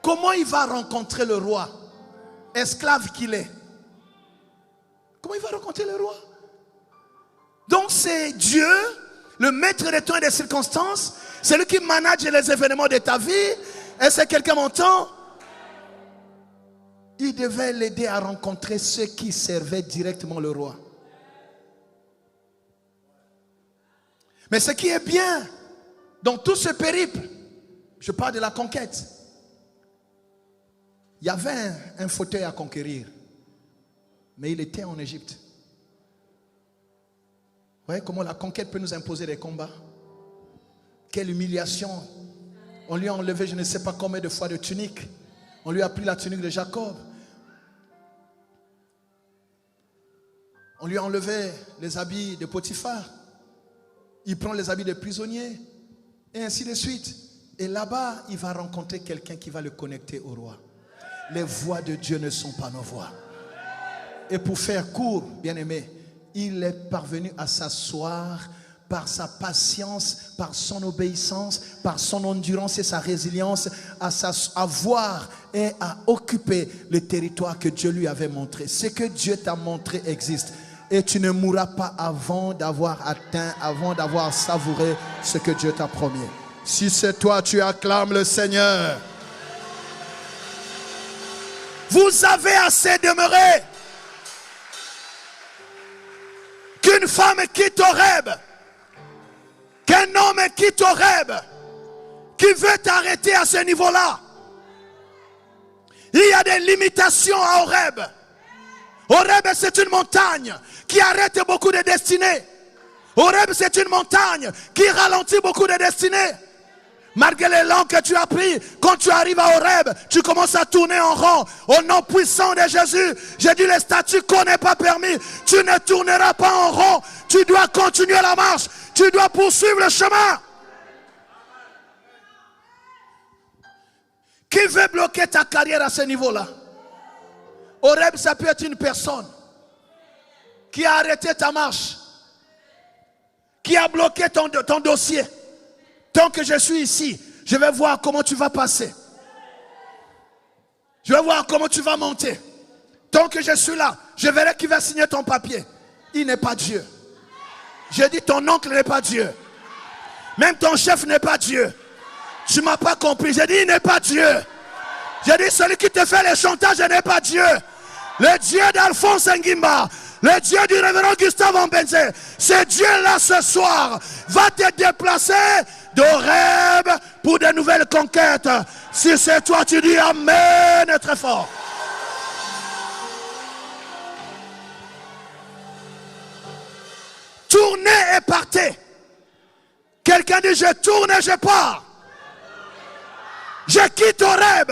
Comment il va rencontrer le roi, esclave qu'il est? Comment il va rencontrer le roi? Donc c'est Dieu, le maître des temps et des circonstances. C'est lui qui manage les événements de ta vie. Est-ce que quelqu'un m'entend? Il devait l'aider à rencontrer ceux qui servaient directement le roi. Mais ce qui est bien dans tout ce périple, je parle de la conquête. Il y avait un fauteuil à conquérir, mais il était en Égypte. Vous voyez comment la conquête peut nous imposer des combats? Quelle humiliation! On lui a enlevé je ne sais pas combien de fois de tunique. On lui a pris la tunique de Jacob. On lui a enlevé les habits de Potiphar. Il prend les habits de prisonnier. Et ainsi de suite. Et là-bas, il va rencontrer quelqu'un qui va le connecter au roi. Les voies de Dieu ne sont pas nos voies. Et pour faire court, bien-aimé, il est parvenu à s'asseoir par sa patience, par son obéissance, par son endurance et sa résilience, à voir et à occuper le territoire que Dieu lui avait montré. Ce que Dieu t'a montré existe. Et tu ne mourras pas avant d'avoir atteint, avant d'avoir savouré ce que Dieu t'a promis. Si c'est toi, tu acclames le Seigneur. Vous avez assez demeuré qu'une femme quitte Horeb, qu'un homme quitte Horeb, qui veut t'arrêter à ce niveau-là. Il y a des limitations à Horeb. Horeb, c'est une montagne qui arrête beaucoup de destinées. Horeb, c'est une montagne qui ralentit beaucoup de destinées. Malgré l'élan que tu as pris, quand tu arrives à Horeb, tu commences à tourner en rond. Au nom puissant de Jésus, j'ai dit les statuts qu'on n'est pas permis. Tu ne tourneras pas en rond. Tu dois continuer la marche. Tu dois poursuivre le chemin. Qui veut bloquer ta carrière à ce niveau-là? Horeb, ça peut être une personne qui a arrêté ta marche, qui a bloqué ton dossier. Tant que je suis ici, je vais voir comment tu vas passer. Je vais voir comment tu vas monter. Tant que je suis là, je verrai qui va signer ton papier. Il n'est pas Dieu. J'ai dit ton oncle n'est pas Dieu. Même ton chef n'est pas Dieu. Tu ne m'as pas compris. J'ai dit il n'est pas Dieu. J'ai dit celui qui te fait les chantages n'est pas Dieu. Le Dieu d'Alphonse Ngimba, le Dieu du révérend Gustave Mbenze, ce Dieu-là ce soir va te déplacer d'Horeb pour de nouvelles conquêtes. Si c'est toi, tu dis Amen très fort. Tournez et partez. Quelqu'un dit je tourne et je pars. Je quitte Horeb.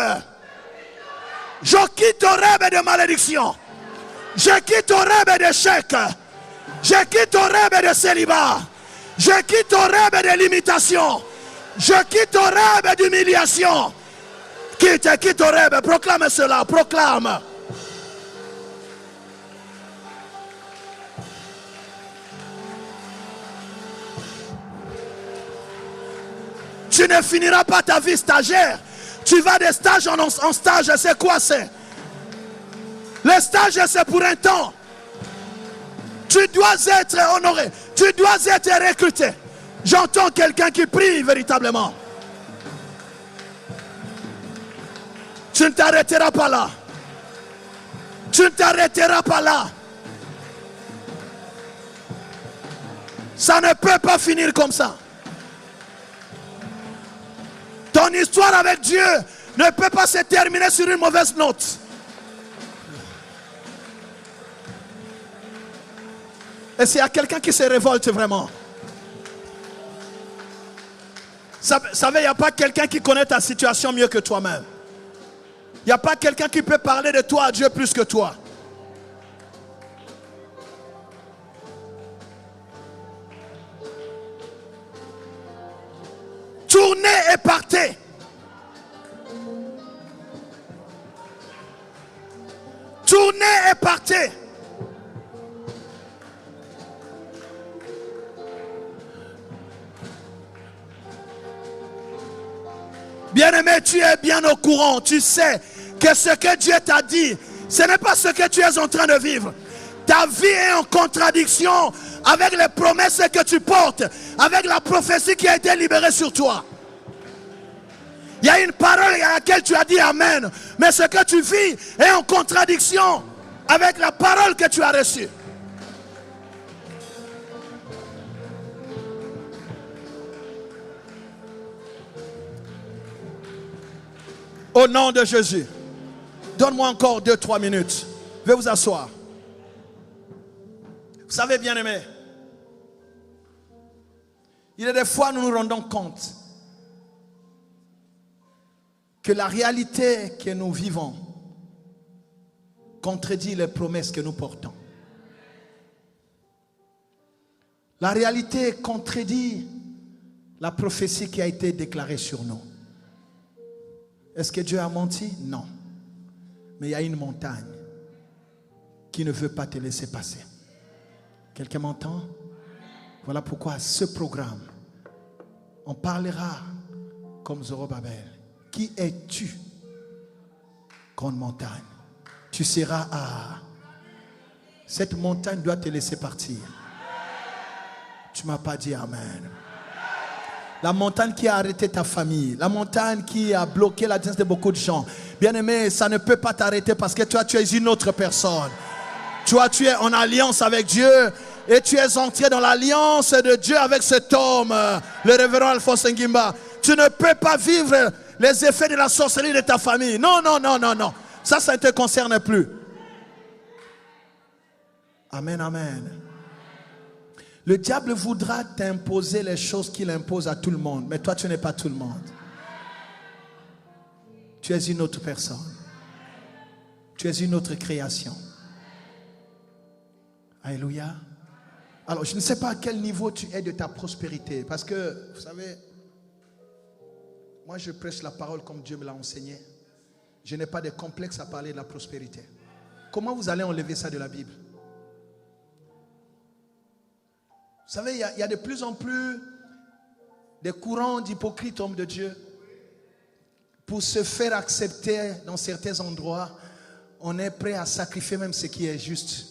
Je quitte Horeb de malédiction. Je quitte Horeb d'échec. Je quitte Horeb de célibat. Je quitte Horeb de limitation. Je quitte Horeb d'humiliation. Quitte Horeb. Proclame cela. Proclame. Tu ne finiras pas ta vie stagiaire. Tu vas de stage en stage. C'est quoi c'est? Le stage c'est pour un temps. Tu dois être honoré. Tu dois être recruté. J'entends quelqu'un qui prie véritablement. Tu ne t'arrêteras pas là. Tu ne t'arrêteras pas là. Ça ne peut pas finir comme ça. Ton histoire avec Dieu ne peut pas se terminer sur une mauvaise note. Et s'il y a quelqu'un qui se révolte vraiment, savez, il n'y a pas quelqu'un qui connaît ta situation mieux que toi-même. Il n'y a pas quelqu'un qui peut parler de toi à Dieu plus que toi. Tournez et partez. Tournez et partez. Bien-aimé, tu es bien au courant. Tu sais que ce que Dieu t'a dit, ce n'est pas ce que tu es en train de vivre. Ta vie est en contradiction avec les promesses que tu portes, avec la prophétie qui a été libérée sur toi. Il y a une parole à laquelle tu as dit Amen. Mais ce que tu vis est en contradiction avec la parole que tu as reçue. Au nom de Jésus. Donne-moi encore 2-3 minutes. Veuillez vous asseoir. Vous savez, bien-aimés, il y a des fois nous nous rendons compte que la réalité que nous vivons contredit les promesses que nous portons. La réalité contredit la prophétie qui a été déclarée sur nous. Est-ce que Dieu a menti? Non. Mais il y a une montagne qui ne veut pas te laisser passer. Quelqu'un m'entend? Voilà pourquoi ce programme, on parlera comme Zorobabel. Qui es-tu? Grande montagne. Tu seras à... Cette montagne doit te laisser partir. Tu ne m'as pas dit Amen. La montagne qui a arrêté ta famille, la montagne qui a bloqué la destinée de beaucoup de gens. Bien-aimé, ça ne peut pas t'arrêter parce que toi, tu es une autre personne. Toi, tu es en alliance avec Dieu et tu es entré dans l'alliance de Dieu avec cet homme, le révérend Alphonse Ngimba. Tu ne peux pas vivre les effets de la sorcellerie de ta famille. Non, non, non, non, non. Ça ne te concerne plus. Amen, amen. Le diable voudra t'imposer les choses qu'il impose à tout le monde. Mais toi, tu n'es pas tout le monde. Tu es une autre personne. Tu es une autre création. Alléluia. Alors, je ne sais pas à quel niveau tu es de ta prospérité. Parce que, vous savez, moi, je prêche la parole comme Dieu me l'a enseigné. Je n'ai pas de complexe à parler de la prospérité. Comment vous allez enlever ça de la Bible? Vous savez, il y a de plus en plus des courants d'hypocrites hommes de Dieu. Pour se faire accepter dans certains endroits, on est prêt à sacrifier même ce qui est juste.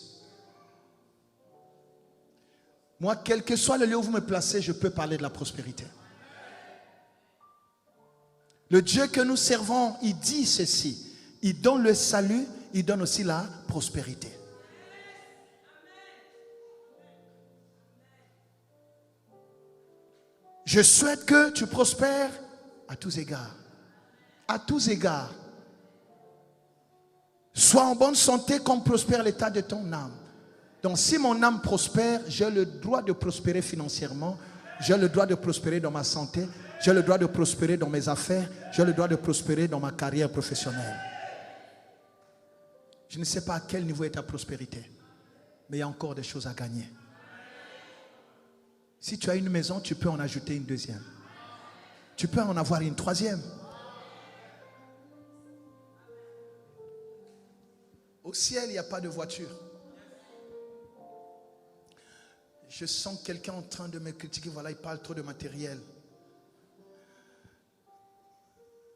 Moi, quel que soit le lieu où vous me placez, je peux parler de la prospérité. Le Dieu que nous servons, il dit ceci. Il donne le salut, il donne aussi la prospérité. Je souhaite que tu prospères à tous égards. À tous égards. Sois en bonne santé comme prospère l'état de ton âme. Donc si mon âme prospère, j'ai le droit de prospérer financièrement. J'ai le droit de prospérer dans ma santé. J'ai le droit de prospérer dans mes affaires. J'ai le droit de prospérer dans ma carrière professionnelle. Je ne sais pas à quel niveau est ta prospérité. Mais il y a encore des choses à gagner. Si tu as une maison, tu peux en ajouter une deuxième. Tu peux en avoir une troisième. Au ciel, il n'y a pas de voiture. Je sens quelqu'un en train de me critiquer. Voilà, il parle trop de matériel.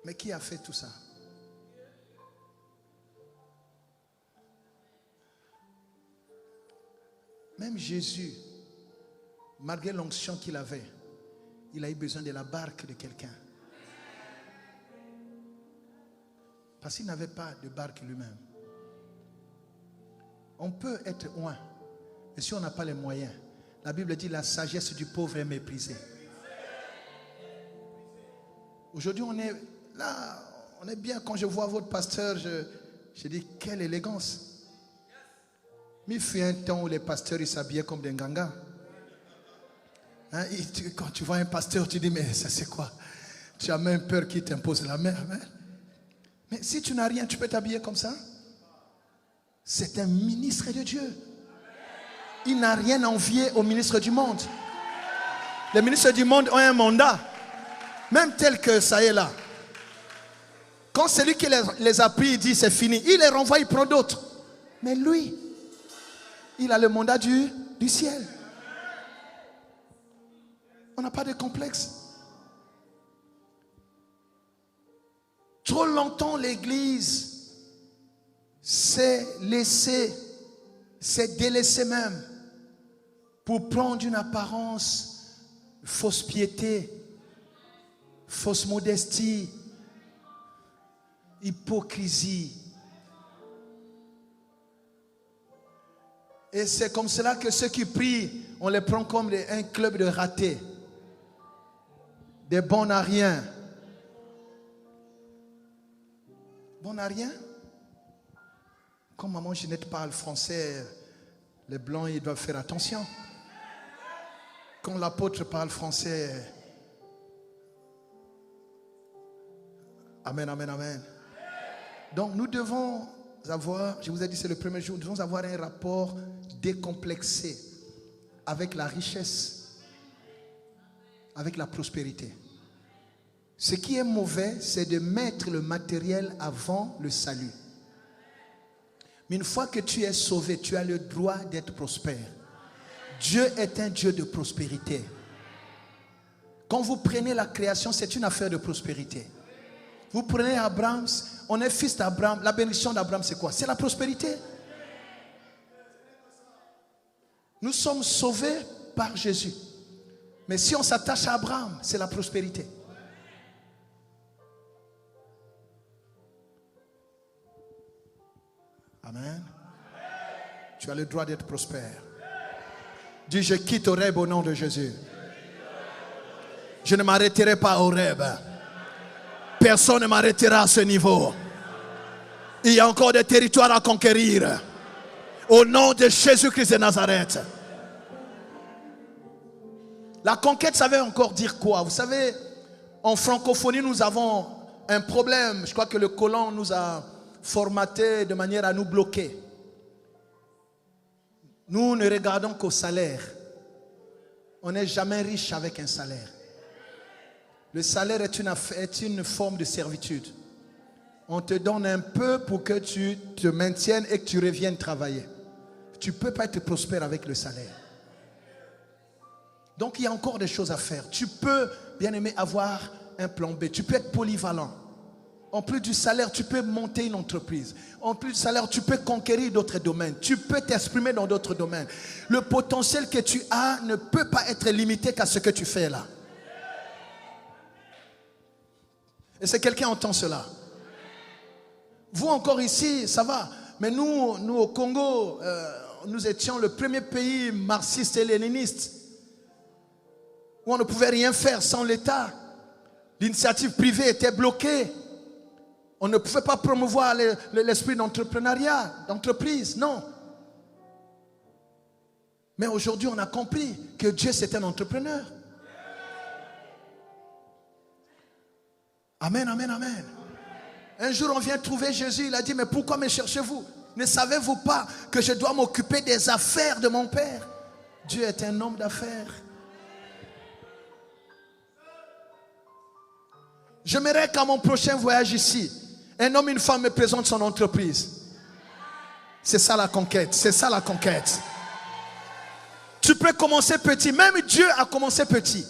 Mais qui a fait tout ça? Même Jésus, malgré l'onction qu'il avait, il a eu besoin de la barque de quelqu'un. Parce qu'il n'avait pas de barque lui-même. On peut être loin, mais si on n'a pas les moyens, la Bible dit la sagesse du pauvre est méprisée. Aujourd'hui, on est là, on est bien. Quand je vois votre pasteur, je dis quelle élégance. Mais il fut un temps où les pasteurs ils s'habillaient comme des gangas. Hein, quand tu vois un pasteur, tu dis mais ça c'est quoi? Tu as même peur qu'il t'impose la main. Hein? Mais si tu n'as rien, tu peux t'habiller comme ça. C'est un ministre de Dieu. Il n'a rien à envier au ministre du monde. Les ministres du monde ont un mandat, même tel que ça est là. Quand celui qui les a pris, il dit c'est fini, il les renvoie, il prend d'autres. Mais lui, il a le mandat du ciel. On n'a pas de complexe. Trop longtemps, l'Église s'est laissée, s'est délaissée même pour prendre une apparence, fausse piété, fausse modestie, hypocrisie. Et c'est comme cela que ceux qui prient, on les prend comme un club de ratés, des bons à rien. Bons à rien? Comme maman Ginette parle français, les blancs ils doivent faire attention. Quand l'apôtre parle français, amen, amen, amen. Donc nous devons avoir, je vous ai dit c'est le premier jour, nous devons avoir un rapport décomplexé avec la richesse, avec la prospérité. Ce qui est mauvais, c'est de mettre le matériel avant le salut. Mais une fois que tu es sauvé, tu as le droit d'être prospère. Dieu est un Dieu de prospérité. Quand vous prenez la création, c'est une affaire de prospérité. Vous prenez Abraham, on est fils d'Abraham. La bénédiction d'Abraham, c'est quoi? C'est la prospérité. Nous sommes sauvés par Jésus. Mais si on s'attache à Abraham, c'est la prospérité. Amen. Tu as le droit d'être prospère. Dis, je quitte Horeb au nom de Jésus. Je ne m'arrêterai pas à Horeb. Personne ne m'arrêtera à ce niveau. Il y a encore des territoires à conquérir. Au nom de Jésus-Christ de Nazareth. La conquête, ça veut encore dire quoi? Vous savez, en francophonie, nous avons un problème. Je crois que le colon nous a formaté de manière à nous bloquer. Nous ne regardons qu'au salaire. On n'est jamais riche avec un salaire. Le salaire est une forme de servitude. On te donne un peu pour que tu te maintiennes et que tu reviennes travailler. Tu ne peux pas être prospère avec le salaire. Donc il y a encore des choses à faire. Tu peux, bien aimé, avoir un plan B. Tu peux être polyvalent. En plus du salaire, tu peux monter une entreprise. En plus du salaire, tu peux conquérir d'autres domaines. Tu peux t'exprimer dans d'autres domaines. Le potentiel que tu as ne peut pas être limité qu'à ce que tu fais là. Est-ce que quelqu'un entend cela? Vous encore ici, ça va. Mais nous au Congo, nous étions le premier pays marxiste et léniniste où on ne pouvait rien faire sans l'État. L'initiative privée était bloquée. On ne pouvait pas promouvoir l'esprit d'entrepreneuriat, d'entreprise, non. Mais aujourd'hui, on a compris que Dieu, c'est un entrepreneur. Amen, amen, amen. Un jour, on vient trouver Jésus. Il a dit, mais pourquoi me cherchez-vous? Ne savez-vous pas que je dois m'occuper des affaires de mon Père? Dieu est un homme d'affaires. J'aimerais qu'à mon prochain voyage ici, un homme et une femme me présentent son entreprise. C'est ça la conquête. C'est ça la conquête. Tu peux commencer petit. Même Dieu a commencé petit.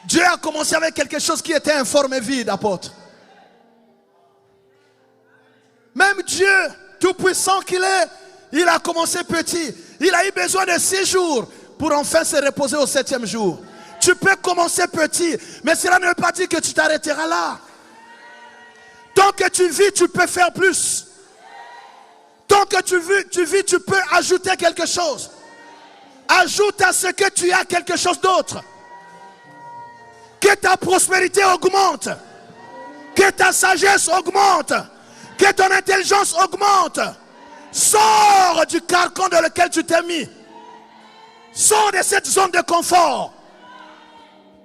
Dieu a commencé avec quelque chose qui était informe et vide, apôtre. Même Dieu, tout puissant qu'il est, il a commencé petit. Il a eu besoin de 6 jours pour enfin se reposer au 7e jour. Tu peux commencer petit, mais cela ne veut pas dire que tu t'arrêteras là. Tant que tu vis, tu peux faire plus. Tant que tu vis, tu peux ajouter quelque chose. Ajoute à ce que tu as quelque chose d'autre. Que ta prospérité augmente. Que ta sagesse augmente. Que ton intelligence augmente. Sors du carcan dans lequel tu t'es mis. Sors de cette zone de confort.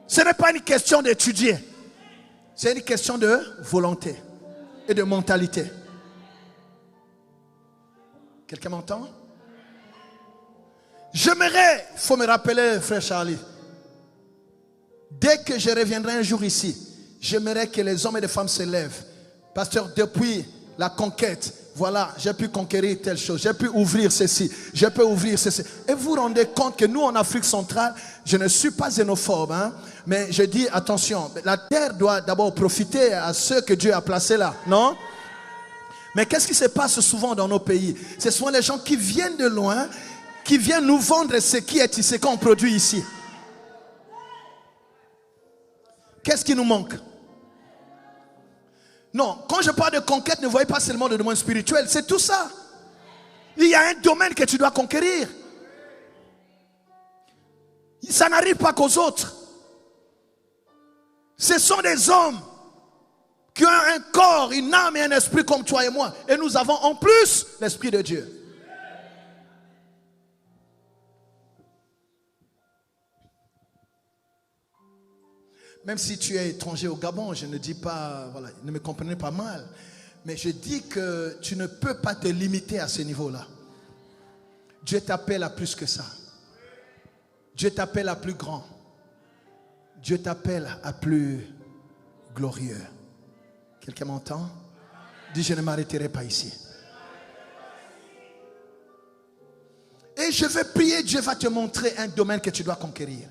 Ce n'est pas une question d'étudier. C'est une question de volonté et de mentalité. Quelqu'un m'entend? J'aimerais, il faut me rappeler, frère Charlie, dès que je reviendrai un jour ici, j'aimerais que les hommes et les femmes se lèvent. Pasteur, depuis la conquête, voilà, j'ai pu conquérir telle chose, j'ai pu ouvrir ceci, j'ai pu ouvrir ceci. Et vous vous rendez compte que nous en Afrique centrale, je ne suis pas xénophobe, hein, mais je dis attention, la terre doit d'abord profiter à ceux que Dieu a placés là, non? Mais qu'est-ce qui se passe souvent dans nos pays? Ce sont les gens qui viennent de loin, qui viennent nous vendre ce qui est ici, ce qu'on produit ici. Qu'est-ce qui nous manque? Non, quand je parle de conquête, ne voyez pas seulement le domaine spirituel, c'est tout ça. Il y a un domaine que tu dois conquérir. Ça n'arrive pas qu'aux autres. Ce sont des hommes qui ont un corps, une âme et un esprit comme toi et moi. Et nous avons en plus l'Esprit de Dieu. Même si tu es étranger au Gabon, je ne dis pas, voilà, ne me comprenez pas mal. Mais je dis que tu ne peux pas te limiter à ce niveau-là. Dieu t'appelle à plus que ça. Dieu t'appelle à plus grand. Dieu t'appelle à plus glorieux. Quelqu'un m'entend? Dis, je ne m'arrêterai pas ici. Et je vais prier, Dieu va te montrer un domaine que tu dois conquérir.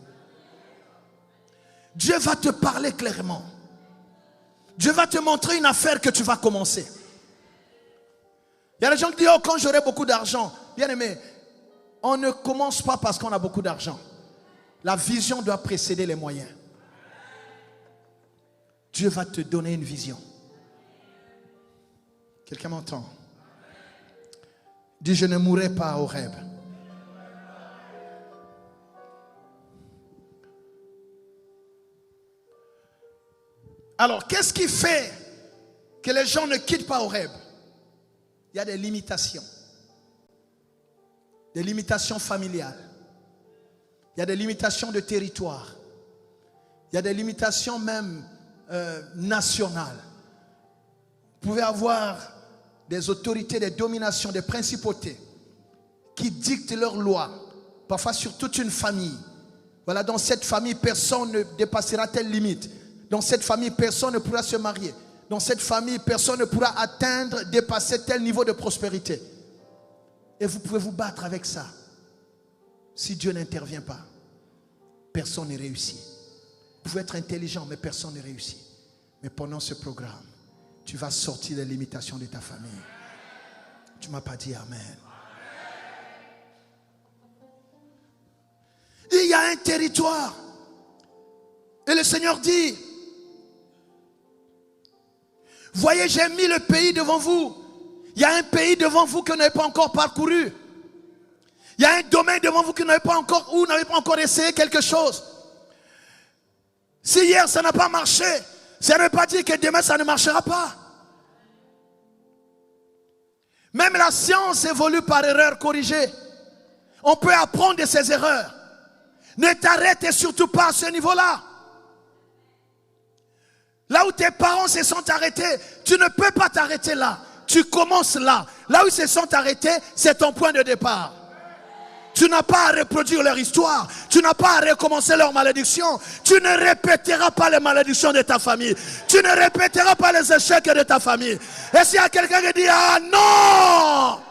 Dieu va te parler clairement. Dieu va te montrer une affaire que tu vas commencer. Il y a des gens qui disent, oh, quand j'aurai beaucoup d'argent. Bien aimé, on ne commence pas parce qu'on a beaucoup d'argent. La vision doit précéder les moyens. Dieu va te donner une vision. Quelqu'un m'entend? Dis, je ne mourrai pas à Horeb. Alors, qu'est-ce qui fait que les gens ne quittent pas Horeb? Il y a des limitations. Des limitations familiales. Il y a des limitations de territoire. Il y a des limitations même nationales. Vous pouvez avoir des autorités, des dominations, des principautés qui dictent leurs lois, parfois sur toute une famille. Voilà, dans cette famille, personne ne dépassera telle limite. Dans cette famille, personne ne pourra se marier. Dans cette famille, personne ne pourra atteindre, dépasser tel niveau de prospérité. Et vous pouvez vous battre avec ça. Si Dieu n'intervient pas, personne ne réussit. Vous pouvez être intelligent, mais personne ne réussit. Mais pendant ce programme, tu vas sortir des limitations de ta famille. Tu ne m'as pas dit Amen. Il y a un territoire. Et le Seigneur dit, voyez, j'ai mis le pays devant vous. Il y a un pays devant vous que vous n'avez pas encore parcouru. Il y a un domaine devant vous que vous n'avez pas encore, où vous n'avez pas encore essayé quelque chose. Si hier ça n'a pas marché, ça ne veut pas dire que demain ça ne marchera pas. Même la science évolue par erreur corrigée. On peut apprendre de ses erreurs. Ne t'arrête surtout pas à ce niveau-là. Là où tes parents se sont arrêtés, tu ne peux pas t'arrêter là. Tu commences là. Là où ils se sont arrêtés, c'est ton point de départ. Tu n'as pas à reproduire leur histoire. Tu n'as pas à recommencer leur malédiction. Tu ne répéteras pas les malédictions de ta famille. Tu ne répéteras pas les échecs de ta famille. Et s'il y a quelqu'un qui dit, ah non!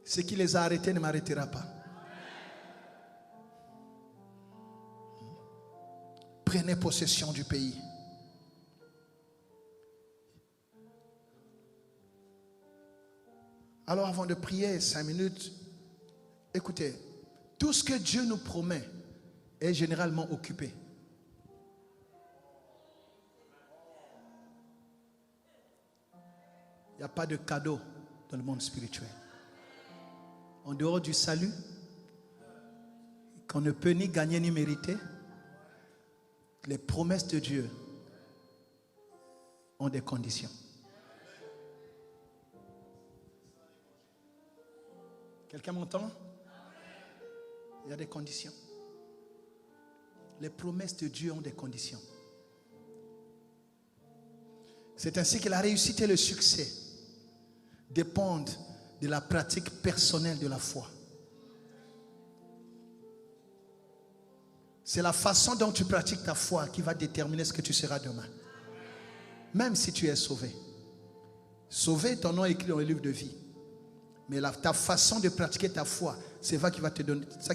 Ce qui les a arrêtés ne m'arrêtera pas. Prenez possession du pays. Alors avant de prier 5 minutes, écoutez, tout ce que Dieu nous promet est généralement occupé. Il n'y a pas de cadeau dans le monde spirituel. En dehors du salut, qu'on ne peut ni gagner ni mériter, les promesses de Dieu ont des conditions. Quelqu'un m'entend? Il y a des conditions. Les promesses de Dieu ont des conditions. C'est ainsi que la réussite et le succès dépendent de la pratique personnelle de la foi. C'est la façon dont tu pratiques ta foi qui va déterminer ce que tu seras demain. Même si tu es sauvé. Sauvé, ton nom est écrit dans le livre de vie. Mais ta façon de pratiquer ta foi, c'est ça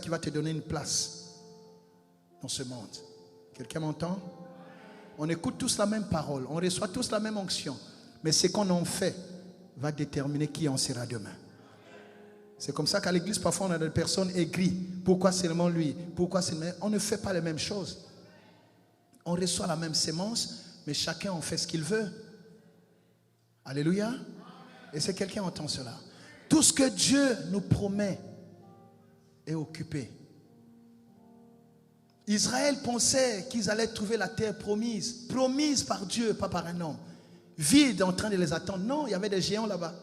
qui va te donner une place dans ce monde. Quelqu'un m'entend? On écoute tous la même parole, on reçoit tous la même onction. Mais ce qu'on en fait va déterminer qui on sera demain. C'est comme ça qu'à l'église, parfois, on a des personnes aigries. Pourquoi seulement lui? Pourquoi seulement... On ne fait pas les mêmes choses. On reçoit la même sémence, mais chacun en fait ce qu'il veut. Alléluia. Et c'est quelqu'un qui entend cela. Tout ce que Dieu nous promet est occupé. Israël pensait qu'ils allaient trouver la terre promise. Promise par Dieu, pas par un homme. Vide, en train de les attendre. Non, il y avait des géants là-bas.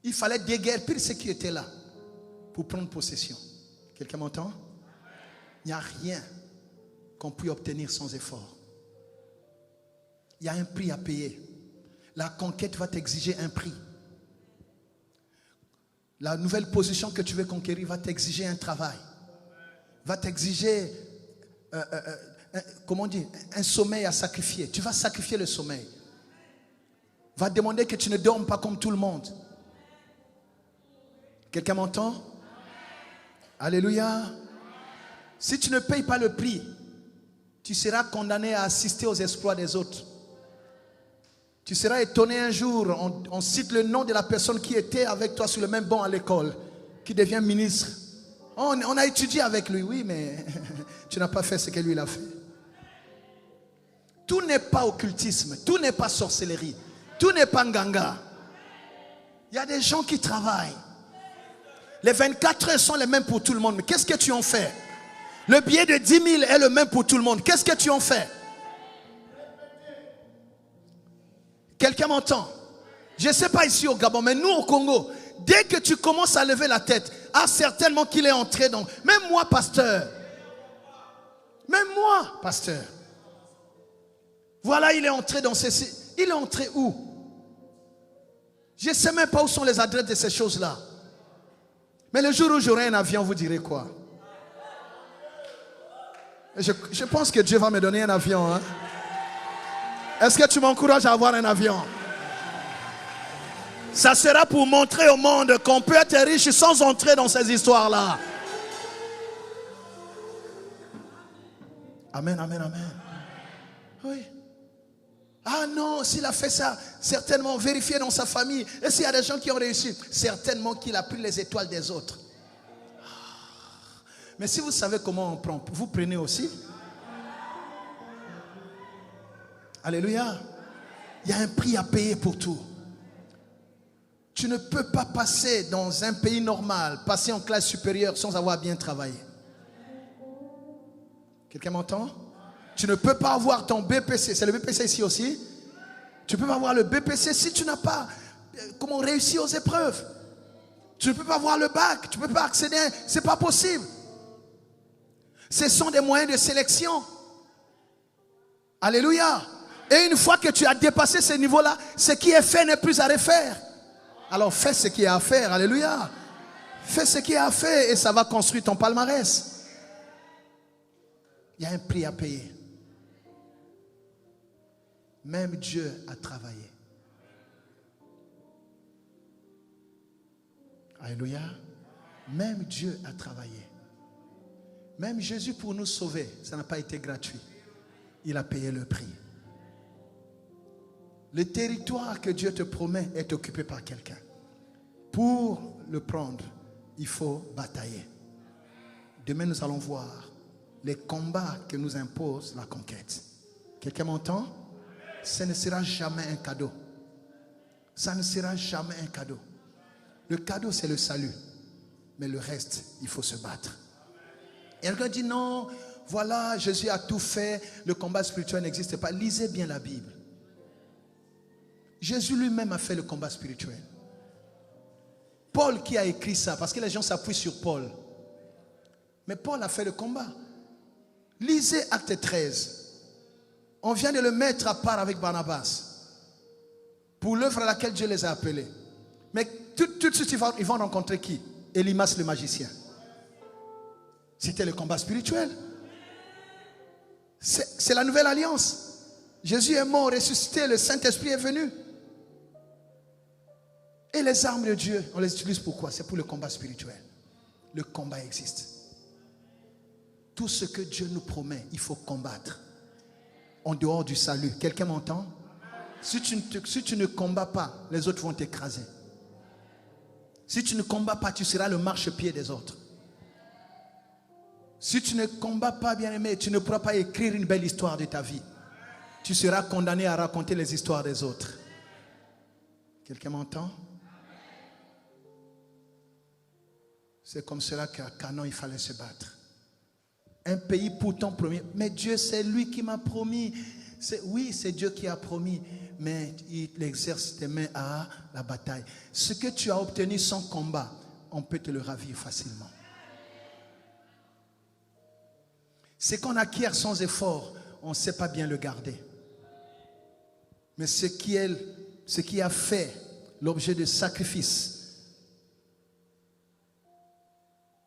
Il fallait déguerpir ceux qui étaient là pour prendre possession. Quelqu'un m'entend? Il n'y a rien qu'on puisse obtenir sans effort. Il y a un prix à payer. La conquête va t'exiger un prix. La nouvelle position que tu veux conquérir va t'exiger un travail. Va t'exiger, comment dire, un sommeil à sacrifier. Tu vas sacrifier le sommeil. Va demander que tu ne dormes pas comme tout le monde. Quelqu'un m'entend? Alléluia. Si tu ne payes pas le prix, tu seras condamné à assister aux exploits des autres. Tu seras étonné un jour, on cite le nom de la personne qui était avec toi sur le même banc à l'école, qui devient ministre. On a étudié avec lui, oui, mais tu n'as pas fait ce que lui il a fait. Tout n'est pas occultisme, tout n'est pas sorcellerie, tout n'est pas nganga. Il y a des gens qui travaillent. Les 24 heures sont les mêmes pour tout le monde, mais qu'est-ce que tu en fais? Le billet de 10 000 est le même pour tout le monde, qu'est-ce que tu en fais? Quelqu'un m'entend? Je ne sais pas ici au Gabon, mais nous au Congo, dès que tu commences à lever la tête, certainement qu'il est entré dans... Même moi, pasteur. Même moi, pasteur. Voilà, il est entré dans ceci. Il est entré où? Je ne sais même pas où sont les adresses de ces choses-là. Mais le jour où j'aurai un avion, vous direz quoi? Je pense que Dieu va me donner un avion. Hein? Est-ce que tu m'encourages à avoir un avion? Ça sera pour montrer au monde qu'on peut être riche sans entrer dans ces histoires-là. Amen, amen, amen. Oui. Ah non, s'il a fait ça, certainement vérifier dans sa famille. Et s'il y a des gens qui ont réussi, certainement qu'il a pris les étoiles des autres. Mais si vous savez comment on prend, vous prenez aussi. Alléluia. Il y a un prix à payer pour tout. Tu ne peux pas passer dans un pays normal, passer en classe supérieure sans avoir bien travaillé. Quelqu'un m'entend? Tu ne peux pas avoir ton BPC. C'est le BPC ici aussi. Tu ne peux pas avoir le BPC si tu n'as pas réussi aux épreuves. Tu ne peux pas avoir le bac. Tu ne peux pas accéder. Ce n'est pas possible. Ce sont des moyens de sélection. Alléluia. Et une fois que tu as dépassé ce niveau-là, ce qui est fait n'est plus à refaire. Alors fais ce qui est à faire. Alléluia. Fais ce qui est à faire et ça va construire ton palmarès. Il y a un prix à payer. Même Dieu a travaillé. Alléluia. Même Dieu a travaillé. Même Jésus pour nous sauver, ça n'a pas été gratuit. Il a payé le prix. Le territoire que Dieu te promet est occupé par quelqu'un. Pour le prendre, il faut batailler. Demain, nous allons voir les combats que nous impose la conquête. Quelqu'un m'entend? Ce ne sera jamais un cadeau. Ça ne sera jamais un cadeau. Le cadeau, c'est le salut. Mais le reste, il faut se battre. Et quelqu'un dit non, voilà, Jésus a tout fait, le combat spirituel n'existe pas. Lisez bien la Bible. Jésus lui-même a fait le combat spirituel. Paul qui a écrit ça, parce que les gens s'appuient sur Paul. Mais Paul a fait le combat. Lisez Acte 13. On vient de le mettre à part avec Barnabas pour l'œuvre à laquelle Dieu les a appelés. Mais tout de suite, ils vont rencontrer qui? Élimas le magicien. C'était le combat spirituel. C'est la nouvelle alliance. Jésus est mort, ressuscité, le Saint-Esprit est venu. Et les armes de Dieu, on les utilise pourquoi? C'est pour le combat spirituel. Le combat existe. Tout ce que Dieu nous promet, il faut combattre. En dehors du salut. Quelqu'un m'entend? Si tu ne combats pas, les autres vont t'écraser. Si tu ne combats pas, tu seras le marchepied des autres. Si tu ne combats pas, bien-aimé, tu ne pourras pas écrire une belle histoire de ta vie. Tu seras condamné à raconter les histoires des autres. Quelqu'un m'entend? C'est comme cela qu'à Canaan, il fallait se battre. Un pays pourtant promis. Mais Dieu, c'est lui qui m'a promis. Oui, c'est Dieu qui a promis. Mais il exerce tes mains à la bataille. Ce que tu as obtenu sans combat, on peut te le ravir facilement. Ce qu'on acquiert sans effort, on ne sait pas bien le garder. Mais ce qui a fait l'objet de sacrifice,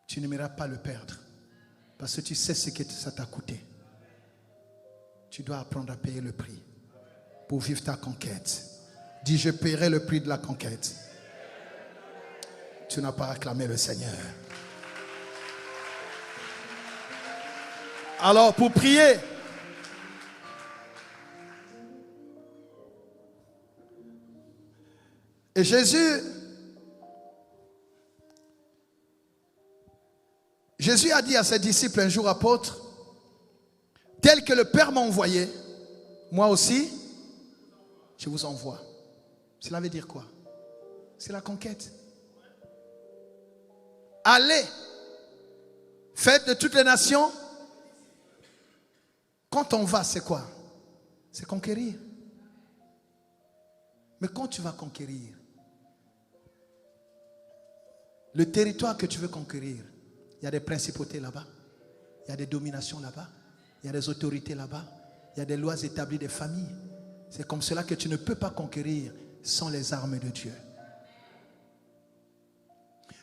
tu n'aimeras pas le perdre. Parce que tu sais ce que ça t'a coûté. Tu dois apprendre à payer le prix pour vivre ta conquête. Dis, je paierai le prix de la conquête. Tu n'as pas acclamé le Seigneur. Alors, pour prier, et Jésus a dit à ses disciples un jour, apôtres, tel que le Père m'a envoyé, moi aussi, je vous envoie. Cela veut dire quoi? C'est la conquête. Allez, faites de toutes les nations. Quand on va, c'est quoi? C'est conquérir. Mais quand tu vas conquérir, le territoire que tu veux conquérir, il y a des principautés là-bas, il y a des dominations là-bas, il y a des autorités là-bas, il y a des lois établies des familles. C'est comme cela que tu ne peux pas conquérir sans les armes de Dieu.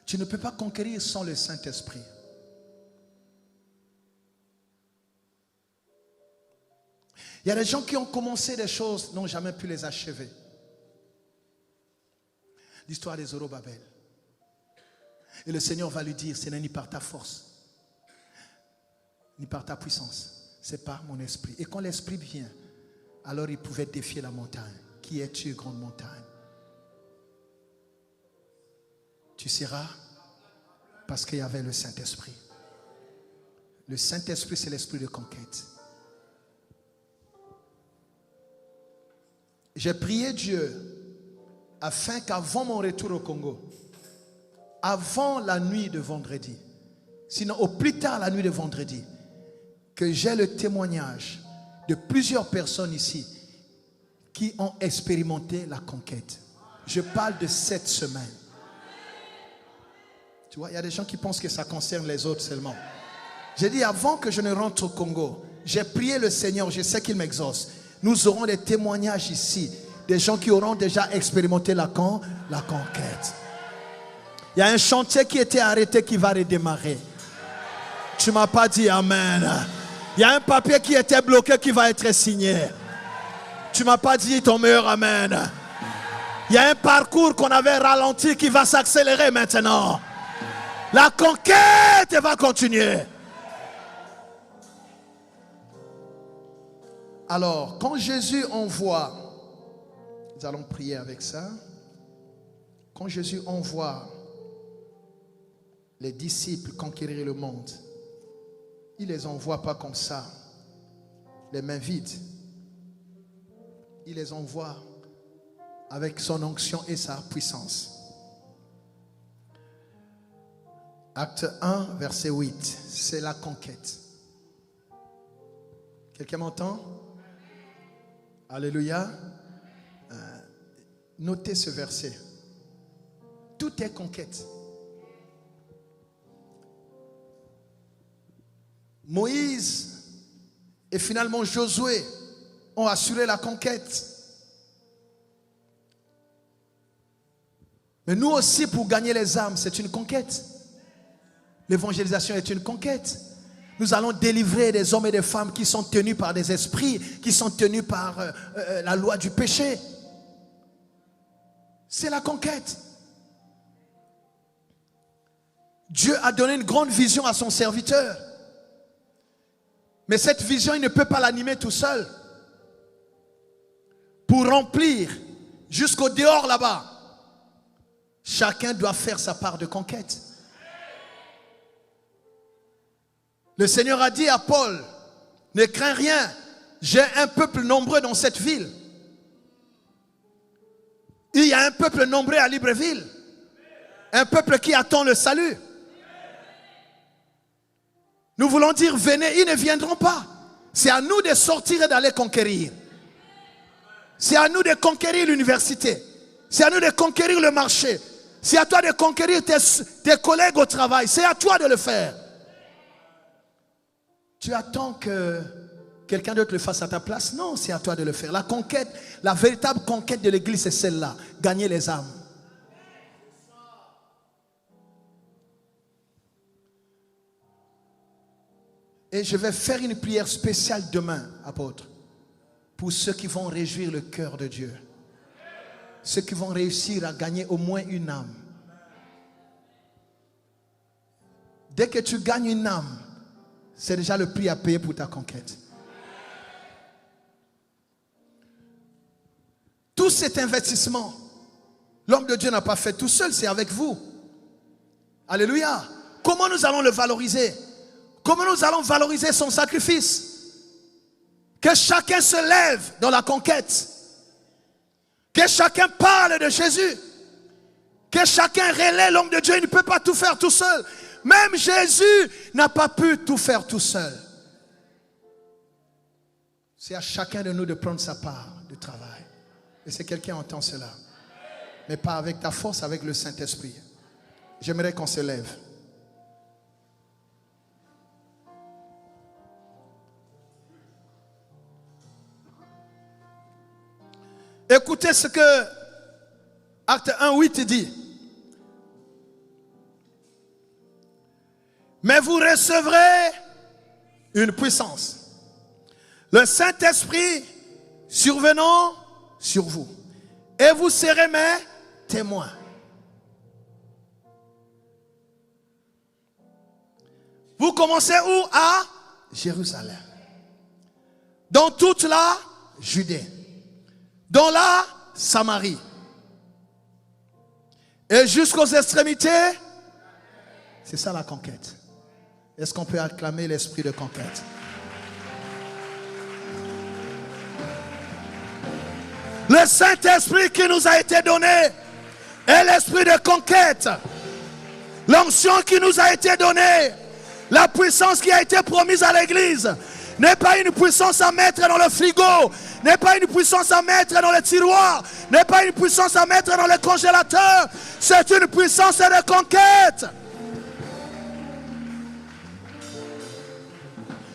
Tu ne peux pas conquérir sans le Saint-Esprit. Il y a des gens qui ont commencé des choses, n'ont jamais pu les achever. L'histoire des Zorobabel. Et le Seigneur va lui dire, ce n'est ni par ta force, ni par ta puissance, c'est par mon esprit. Et quand l'esprit vient, alors il pouvait défier la montagne. Qui es-tu, grande montagne? Tu seras parce qu'il y avait le Saint-Esprit. Le Saint-Esprit, c'est l'esprit de conquête. J'ai prié Dieu afin qu'avant mon retour au Congo, avant la nuit de vendredi, sinon au plus tard la nuit de vendredi, que j'ai le témoignage de plusieurs personnes ici qui ont expérimenté la conquête. Je parle de 7 semaines. Tu vois, il y a des gens qui pensent que ça concerne les autres seulement. J'ai dit avant que je ne rentre au Congo, j'ai prié le Seigneur, je sais qu'il m'exauce. Nous aurons des témoignages ici, des gens qui auront déjà expérimenté la conquête. Il y a un chantier qui était arrêté qui va redémarrer. Tu ne m'as pas dit amen. Il y a un papier qui était bloqué qui va être signé. Tu ne m'as pas dit ton meilleur amen. Il y a un parcours qu'on avait ralenti qui va s'accélérer maintenant. La conquête va continuer. Alors, quand Jésus envoie, nous allons prier avec ça. Quand Jésus envoie les disciples conquérir le monde, il ne les envoie pas comme ça, les mains vides. Il les envoie avec son onction et sa puissance. Acte 1, verset 8, c'est la conquête. Quelqu'un m'entend? Alléluia. Notez ce verset. Tout est conquête. Moïse et finalement Josué ont assuré la conquête. Mais nous aussi, pour gagner les âmes, c'est une conquête. L'évangélisation est une conquête. Nous allons délivrer des hommes et des femmes qui sont tenus par des esprits, qui sont tenus par la loi du péché. C'est la conquête. Dieu a donné une grande vision à son serviteur. Mais cette vision, il ne peut pas l'animer tout seul. Pour remplir jusqu'au dehors là-bas, chacun doit faire sa part de conquête. Le Seigneur a dit à Paul, ne crains rien, j'ai un peuple nombreux dans cette ville. Il y a un peuple nombreux à Libreville. Un peuple qui attend le salut. Nous voulons dire, venez, ils ne viendront pas. C'est à nous de sortir et d'aller conquérir. C'est à nous de conquérir l'université. C'est à nous de conquérir le marché. C'est à toi de conquérir tes collègues au travail. C'est à toi de le faire. Tu attends que quelqu'un d'autre le fasse à ta place? Non, c'est à toi de le faire. La conquête, la véritable conquête de l'église, c'est celle-là. Gagner les âmes. Et je vais faire une prière spéciale demain, apôtre, pour ceux qui vont réjouir le cœur de Dieu. Ceux qui vont réussir à gagner au moins une âme. Dès que tu gagnes une âme, c'est déjà le prix à payer pour ta conquête. Tout cet investissement, l'homme de Dieu n'a pas fait tout seul, c'est avec vous. Alléluia. Comment nous allons le valoriser? Comment nous allons valoriser son sacrifice? Que chacun se lève dans la conquête. Que chacun parle de Jésus. Que chacun relaie l'homme de Dieu. Il ne peut pas tout faire tout seul. Même Jésus n'a pas pu tout faire tout seul. C'est à chacun de nous de prendre sa part du travail. Et si quelqu'un entend cela, mais pas avec ta force, avec le Saint-Esprit. J'aimerais qu'on se lève. Écoutez ce que Acte 1:8 dit. Mais vous recevrez une puissance. Le Saint-Esprit survenant sur vous. Et vous serez mes témoins. Vous commencez où? À Jérusalem. Dans toute la Judée. Dans la Samarie. Et jusqu'aux extrémités. C'est ça la conquête. Est-ce qu'on peut acclamer l'esprit de conquête? Le Saint-Esprit qui nous a été donné est l'esprit de conquête. L'onction qui nous a été donnée, la puissance qui a été promise à l'église, n'est pas une puissance à mettre dans le frigo, n'est pas une puissance à mettre dans le tiroir, n'est pas une puissance à mettre dans le congélateur. C'est une puissance de conquête.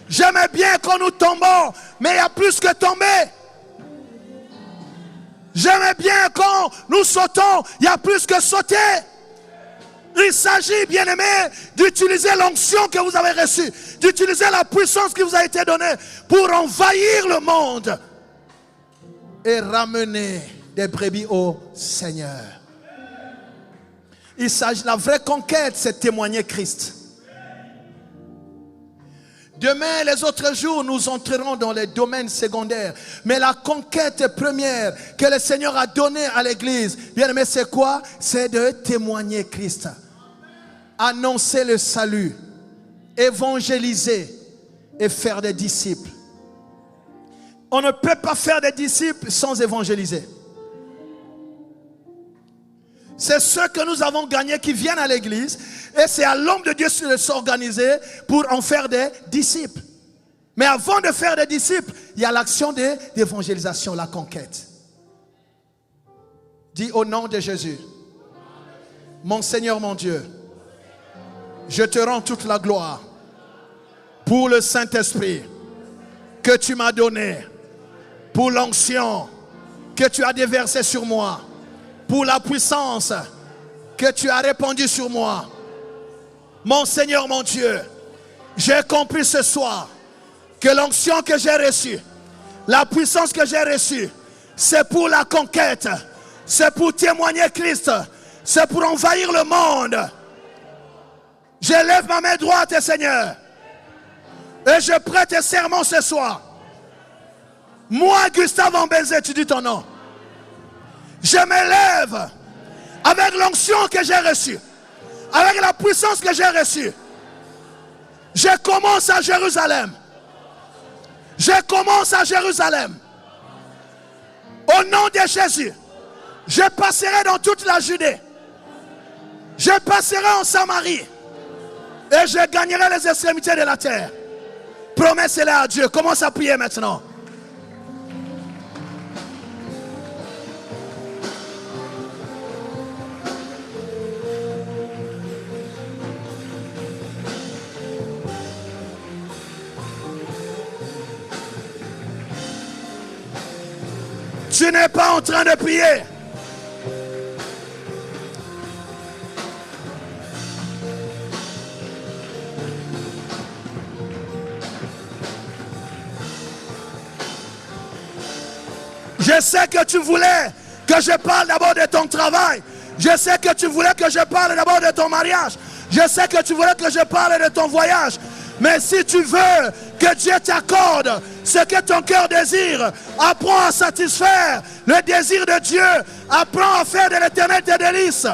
J'aimais bien quand nous tombons, mais il y a plus que tomber. J'aimais bien quand nous sautons, il y a plus que sauter. Il s'agit, bien aimé, d'utiliser l'onction que vous avez reçue, d'utiliser la puissance qui vous a été donnée pour envahir le monde et ramener des brebis au Seigneur. Il s'agit, la vraie conquête, c'est témoigner Christ. Demain, les autres jours, nous entrerons dans les domaines secondaires. Mais la conquête première que le Seigneur a donnée à l'église, bien aimé, c'est quoi? C'est de témoigner Christ. Annoncer le salut. Évangéliser et faire des disciples. On ne peut pas faire des disciples sans évangéliser. C'est ceux que nous avons gagnés qui viennent à l'église. Et c'est à l'homme de Dieu de s'organiser pour en faire des disciples. Mais avant de faire des disciples, il y a l'action d'évangélisation, la conquête. Dis au nom de Jésus. Mon Seigneur, mon Dieu, je te rends toute la gloire pour le Saint-Esprit que tu m'as donné, pour l'onction que tu as déversée sur moi, pour la puissance que tu as répandue sur moi. Mon Seigneur, mon Dieu, j'ai compris ce soir que l'onction que j'ai reçue, la puissance que j'ai reçue, c'est pour la conquête, c'est pour témoigner Christ, c'est pour envahir le monde. Je lève ma main droite, Seigneur, et je prête serment ce soir. Moi, Gustave Ambezé, tu dis ton nom. Je me lève avec l'onction que j'ai reçue, avec la puissance que j'ai reçue, je commence à Jérusalem. Je commence à Jérusalem. Au nom de Jésus, je passerai dans toute la Judée. Je passerai en Samarie. Et je gagnerai les extrémités de la terre. Promesse-les à Dieu. Commence à prier maintenant. Tu n'es pas en train de prier. Je sais que tu voulais que je parle d'abord de ton travail. Je sais que tu voulais que je parle d'abord de ton mariage. Je sais que tu voulais que je parle de ton voyage. Mais si tu veux que Dieu t'accorde ce que ton cœur désire, apprends à satisfaire le désir de Dieu. Apprends à faire de l'éternel tes délices.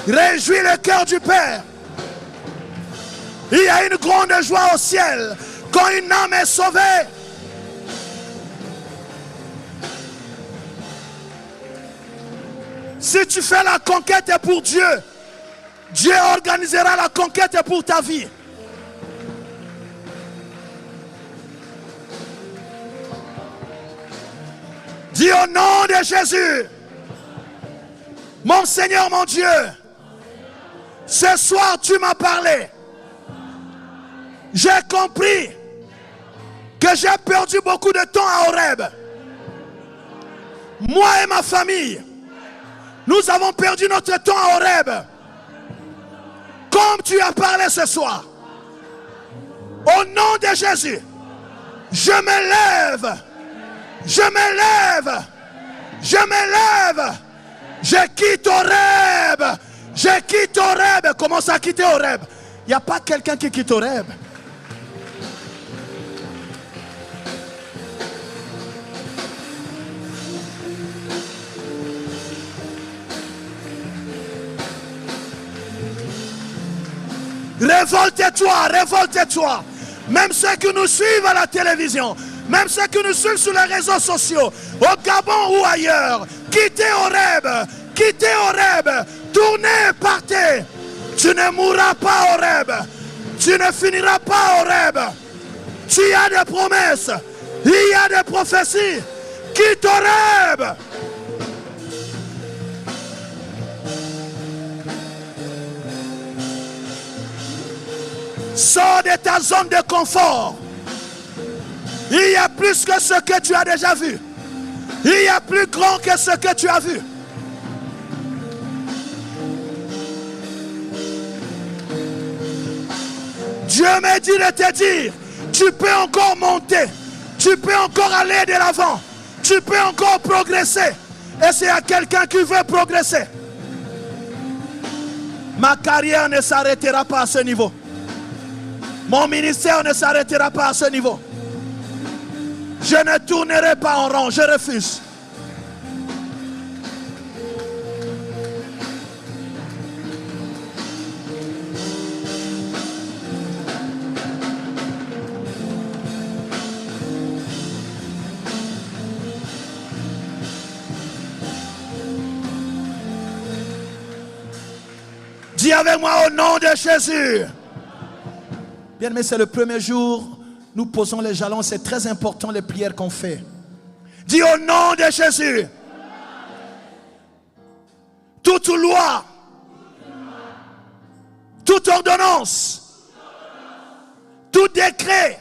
Réjouis le cœur du Père. Il y a une grande joie au ciel quand une âme est sauvée. Si tu fais la conquête pour Dieu, Dieu organisera la conquête pour ta vie. Dis au nom de Jésus, mon Seigneur, mon Dieu, ce soir tu m'as parlé. J'ai compris que j'ai perdu beaucoup de temps à Horeb. Moi et ma famille, nous avons perdu notre temps à Horeb. Comme tu as parlé ce soir, au nom de Jésus, je me lève. Je me lève. Je me lève. Je quitte Horeb. Je quitte Horeb. Commence à quitter Horeb. Il n'y a pas quelqu'un qui quitte Horeb. Révolte-toi, révolte-toi. Même ceux qui nous suivent à la télévision, même ceux qui nous suivent sur les réseaux sociaux, au Gabon ou ailleurs, quittez Horeb, quittez Horeb, tournez, partez. Tu ne mourras pas Horeb, tu ne finiras pas Horeb. Tu as des promesses, il y a des prophéties. Quitte Horeb. Sors de ta zone de confort. Il y a plus que ce que tu as déjà vu. Il y a plus grand que ce que tu as vu. Dieu me dit de te dire, tu peux encore monter. Tu peux encore aller de l'avant. Tu peux encore progresser. Et c'est à quelqu'un qui veut progresser. Ma carrière ne s'arrêtera pas à ce niveau. Mon ministère ne s'arrêtera pas à ce niveau. Je ne tournerai pas en rond, je refuse. Dis avec moi au nom de Jésus. Bien aimé, c'est le premier jour. Nous posons les jalons. C'est très important les prières qu'on fait. Dis au nom de Jésus. Toute loi, toute ordonnance, tout décret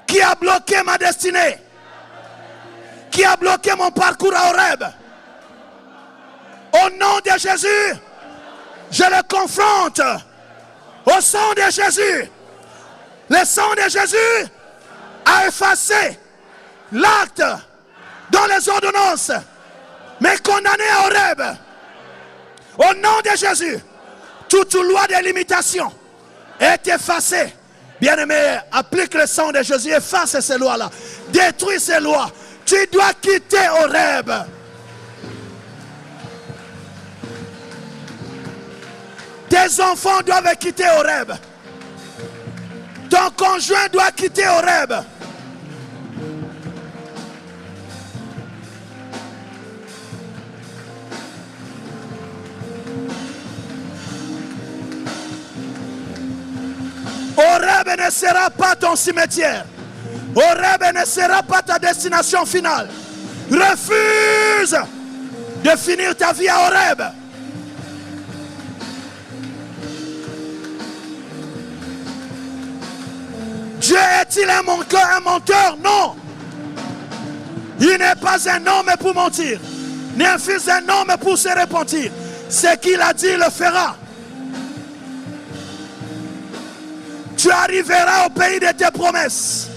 qui a bloqué ma destinée, qui a bloqué mon parcours à Horeb, au nom de Jésus, je le confronte au sang de Jésus. Le sang de Jésus a effacé l'acte dans les ordonnances, mais condamné à Horeb. Au nom de Jésus, toute loi de limitation est effacée. Bien-aimé, applique le sang de Jésus, efface ces lois-là, détruis ces lois. Tu dois quitter Horeb. Tes enfants doivent quitter Horeb. Ton conjoint doit quitter Horeb. Horeb ne sera pas ton cimetière. Horeb ne sera pas ta destination finale. Refuse de finir ta vie à Horeb. Dieu est-il un menteur? Non. Il n'est pas un homme pour mentir, ni un fils d'un homme pour se repentir. Ce qu'il a dit, il le fera. Tu arriveras au pays de tes promesses.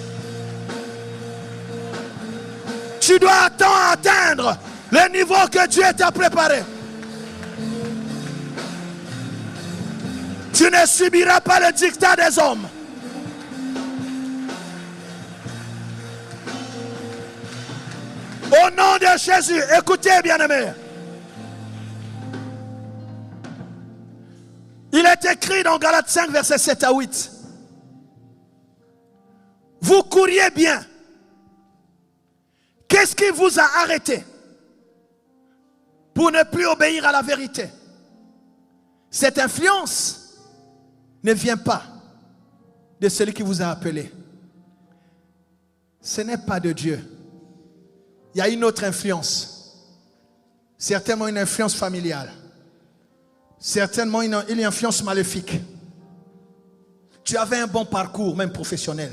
Tu dois atteindre le niveau que Dieu t'a préparé. Tu ne subiras pas le dictat des hommes. Au nom de Jésus, écoutez, bien-aimés. Il est écrit dans Galates 5, versets 7 à 8. Vous couriez bien. Qu'est-ce qui vous a arrêté pour ne plus obéir à la vérité? Cette influence ne vient pas de celui qui vous a appelé. Ce n'est pas de Dieu. Il y a une autre influence. Certainement une influence familiale. Certainement une influence maléfique. Tu avais un bon parcours, même professionnel.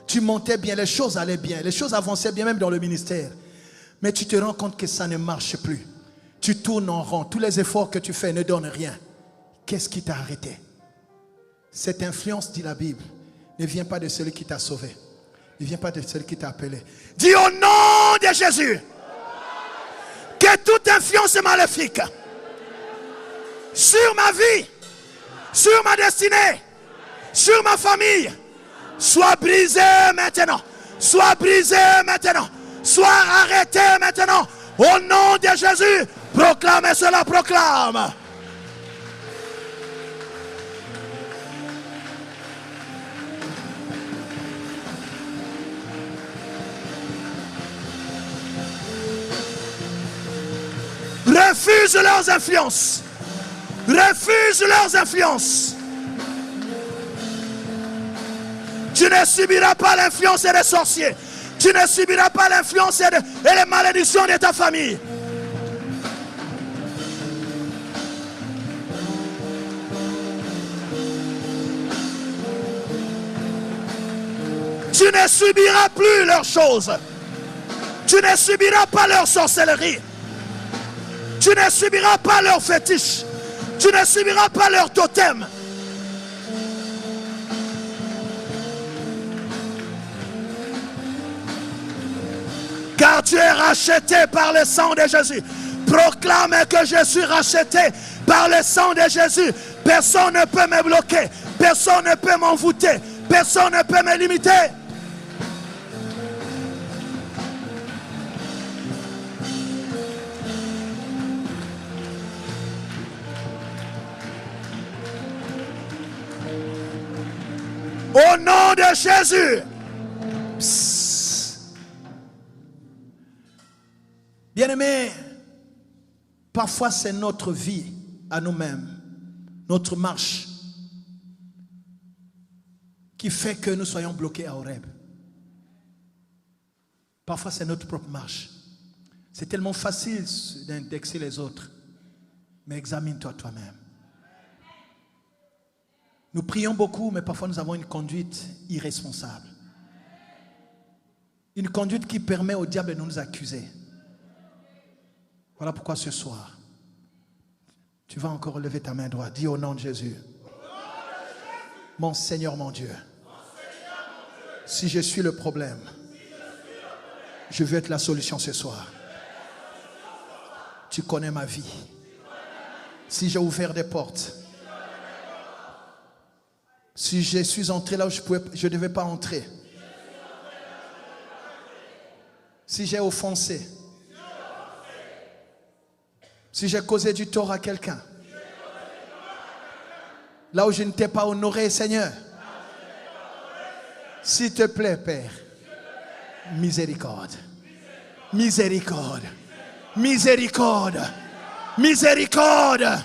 Tu montais bien, les choses allaient bien, les choses avançaient bien même dans le ministère. Mais tu te rends compte que ça ne marche plus. Tu tournes en rond, tous les efforts que tu fais ne donnent rien. Qu'est-ce qui t'a arrêté? Cette influence, dit la Bible, ne vient pas de celui qui t'a sauvé. Ne vient pas de celui qui t'a appelé. Dis au nom de Jésus que toute influence maléfique sur ma vie, sur ma destinée, sur ma famille, soit brisé maintenant. Soit brisé maintenant. Soit arrêté maintenant. Au nom de Jésus, proclame cela, proclame. Refuse leurs influences. Refuse leurs influences. Tu ne subiras pas l'influence des sorciers. Tu ne subiras pas l'influence et les malédictions de ta famille. Tu ne subiras plus leurs choses. Tu ne subiras pas leur sorcellerie. Tu ne subiras pas leurs fétiches. Tu ne subiras pas leurs totems. Car tu es racheté par le sang de Jésus. Proclame que je suis racheté par le sang de Jésus. Personne ne peut me bloquer. Personne ne peut m'envoûter. Personne ne peut me limiter. Au nom de Jésus. Bien-aimés, parfois c'est notre vie à nous-mêmes, notre marche, qui fait que nous soyons bloqués à Horeb. Parfois c'est notre propre marche. C'est tellement facile d'indexer les autres, mais examine-toi toi-même. Nous prions beaucoup, mais parfois nous avons une conduite irresponsable. Une conduite qui permet au diable de nous accuser. Voilà pourquoi ce soir, tu vas encore lever ta main droite. Dis au nom de Jésus. Mon Seigneur, mon Dieu. Si je suis le problème, je veux être la solution ce soir. Tu connais ma vie. Si j'ai ouvert des portes, si je suis entré là où je ne devais pas entrer, si j'ai offensé, si j'ai causé du tort à quelqu'un, Là où je ne t'ai pas honoré, Seigneur. S'il te plaît, Père. Miséricorde. Miséricorde. Miséricorde. Miséricorde.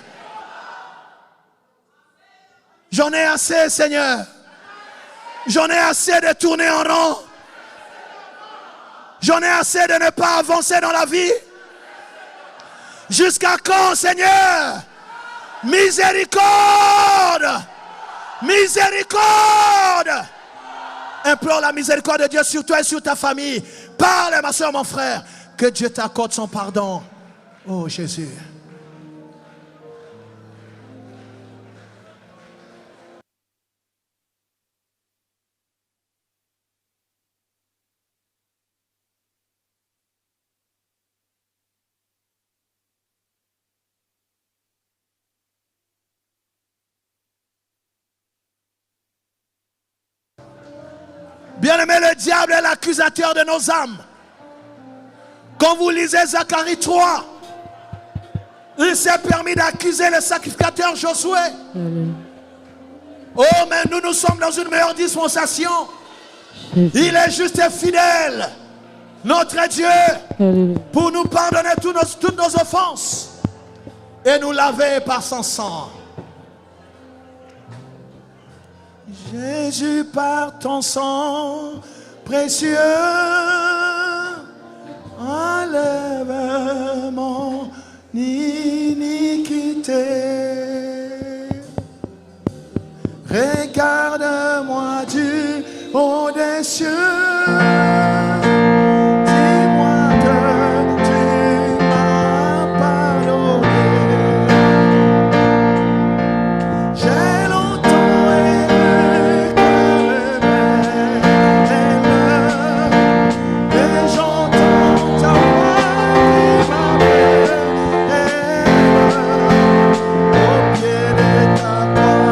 J'en ai assez, Seigneur. J'en ai assez de tourner en rond. J'en ai assez de ne pas avancer dans la vie. Jusqu'à quand, Seigneur? Miséricorde! Miséricorde! Implore la miséricorde de Dieu sur toi et sur ta famille. Parle, ma soeur, mon frère. Que Dieu t'accorde son pardon. Oh Jésus. Bien-aimé, le diable est l'accusateur de nos âmes. Quand vous lisez Zacharie 3, il s'est permis d'accuser le sacrificateur Josué. Oh, mais nous sommes dans une meilleure dispensation. Il est juste et fidèle, notre Dieu, pour nous pardonner toutes nos offenses et nous laver par son sang. Jésus, par ton sang précieux, enlève mon iniquité. Regarde-moi du haut des cieux. Dis-moi que tu m'as pardonné. J'ai longtemps aimé que le Père et j'entends ta voix qui m'appelle au pied de ta croix.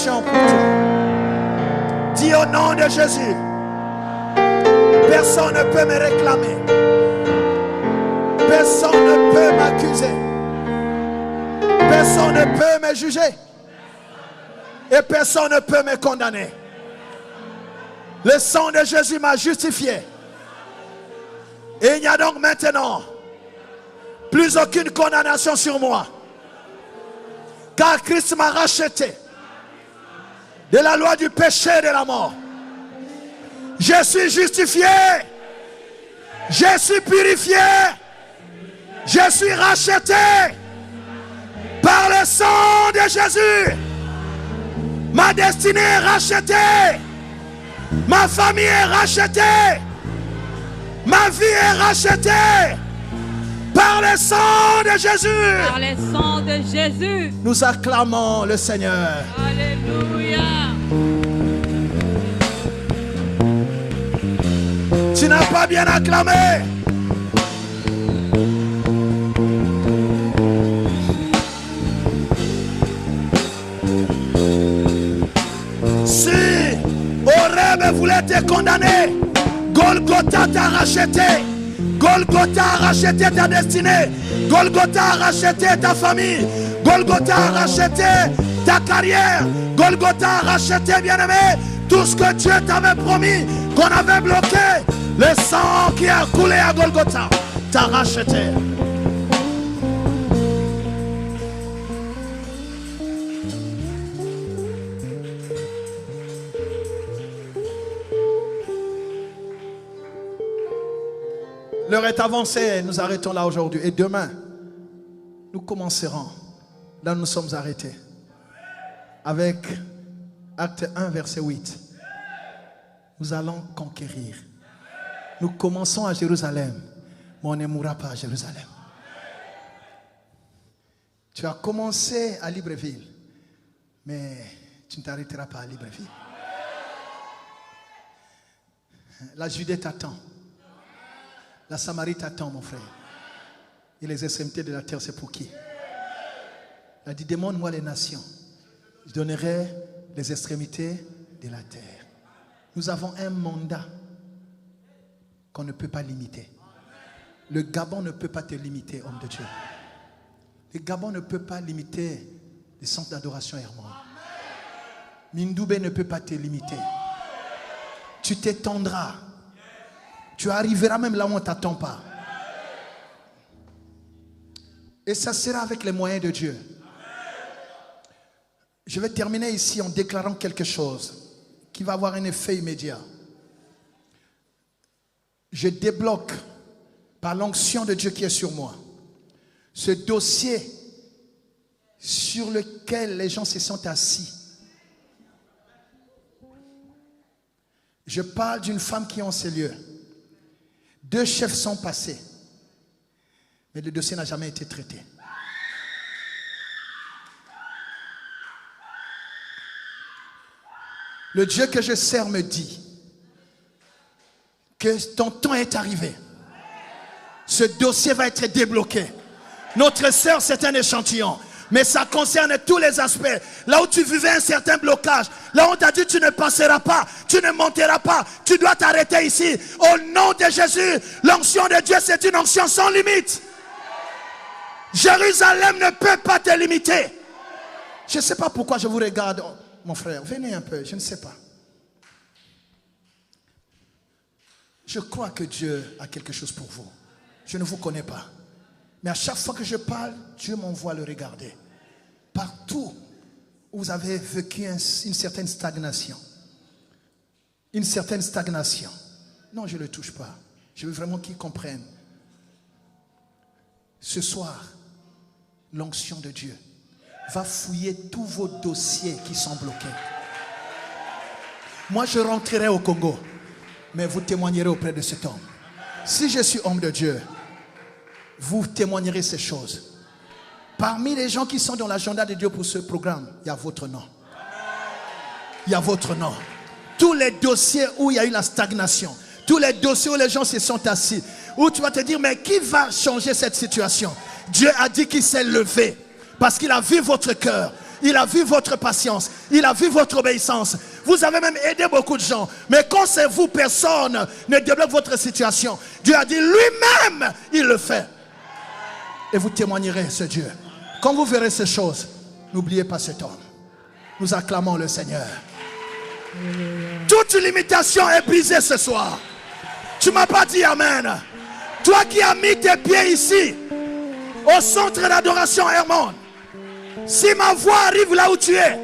Pour toi. Dis au nom de Jésus, personne ne peut me réclamer, personne ne peut m'accuser, personne ne peut me juger et personne ne peut me condamner. Le sang de Jésus m'a justifié et il n'y a donc maintenant plus aucune condamnation sur moi, car Christ m'a racheté de la loi du péché et de la mort. Je suis justifié. Je suis purifié. Je suis racheté par le sang de Jésus. Ma destinée est rachetée. Ma famille est rachetée. Ma vie est rachetée par le sang de Jésus. Par le sang de Jésus. Nous acclamons le Seigneur. Alléluia. Tu n'as pas bien acclamé. Si Horeb voulait te condamner, Golgotha t'a racheté. Golgotha a racheté ta destinée. Golgotha a racheté ta famille. Golgotha a racheté ta carrière. Golgotha a racheté, bien-aimé, tout ce que Dieu t'avait promis, qu'on avait bloqué. Le sang qui a coulé à Golgotha t'a racheté. L'heure est avancée, nous arrêtons là aujourd'hui. Et demain, nous commencerons là où nous sommes arrêtés. Avec Acte 1, verset 8. Nous allons conquérir. Nous commençons à Jérusalem, mais on ne mourra pas à Jérusalem. Tu as commencé à Libreville, mais tu ne t'arrêteras pas à Libreville. La Judée t'attend. La Samarie t'attend, mon frère. Et les extrémités de la terre, c'est pour qui? Il a dit, demande-moi les nations. Je donnerai les extrémités de la terre. Nous avons un mandat qu'on ne peut pas limiter. Le Gabon ne peut pas te limiter, homme de Dieu. Le Gabon ne peut pas limiter les centres d'adoration Hermon. Mindoubé ne peut pas te limiter. Tu t'étendras. Tu arriveras même là où on ne t'attend pas. Et ça sera avec les moyens de Dieu. Je vais terminer ici en déclarant quelque chose qui va avoir un effet immédiat. Je débloque par l'onction de Dieu qui est sur moi ce dossier sur lequel les gens se sont assis. Je parle d'une femme qui est en ces lieux. 2 chefs sont passés, mais le dossier n'a jamais été traité. Le Dieu que je sers me dit que ton temps est arrivé. Ce dossier va être débloqué. Notre sœur, c'est un échantillon, mais ça concerne tous les aspects. Là où tu vivais un certain blocage, là où on t'a dit tu ne passeras pas, tu ne monteras pas, tu dois t'arrêter ici. Au nom de Jésus, l'onction de Dieu, c'est une onction sans limite. Jérusalem ne peut pas te limiter. Je ne sais pas pourquoi je vous regarde, mon frère. Venez un peu, je ne sais pas. Je crois que Dieu a quelque chose pour vous. Je ne vous connais pas. Mais à chaque fois que je parle, Dieu m'envoie le regarder. Partout où vous avez vécu une certaine stagnation. Une certaine stagnation. Non, je ne le touche pas. Je veux vraiment qu'ils comprennent. Ce soir, l'onction de Dieu va fouiller tous vos dossiers qui sont bloqués. Moi, je rentrerai au Congo, mais vous témoignerez auprès de cet homme. Si je suis homme de Dieu, vous témoignerez ces choses. Parmi les gens qui sont dans l'agenda de Dieu pour ce programme, il y a votre nom. Il y a votre nom. Tous les dossiers où il y a eu la stagnation, tous les dossiers où les gens se sont assis, où tu vas te dire, mais qui va changer cette situation? Dieu a dit qu'il s'est levé parce qu'il a vu votre cœur. Il a vu votre patience. Il a vu votre obéissance. Vous avez même aidé beaucoup de gens. Mais quand c'est vous, personne ne débloque votre situation. Dieu a dit lui-même, il le fait. Et vous témoignerez ce Dieu. Quand vous verrez ces choses, n'oubliez pas cet homme. Nous acclamons le Seigneur. Toute limitation est brisée ce soir. Tu ne m'as pas dit amen. Toi qui as mis tes pieds ici, au centre d'adoration Hermon, si ma voix arrive là où tu es,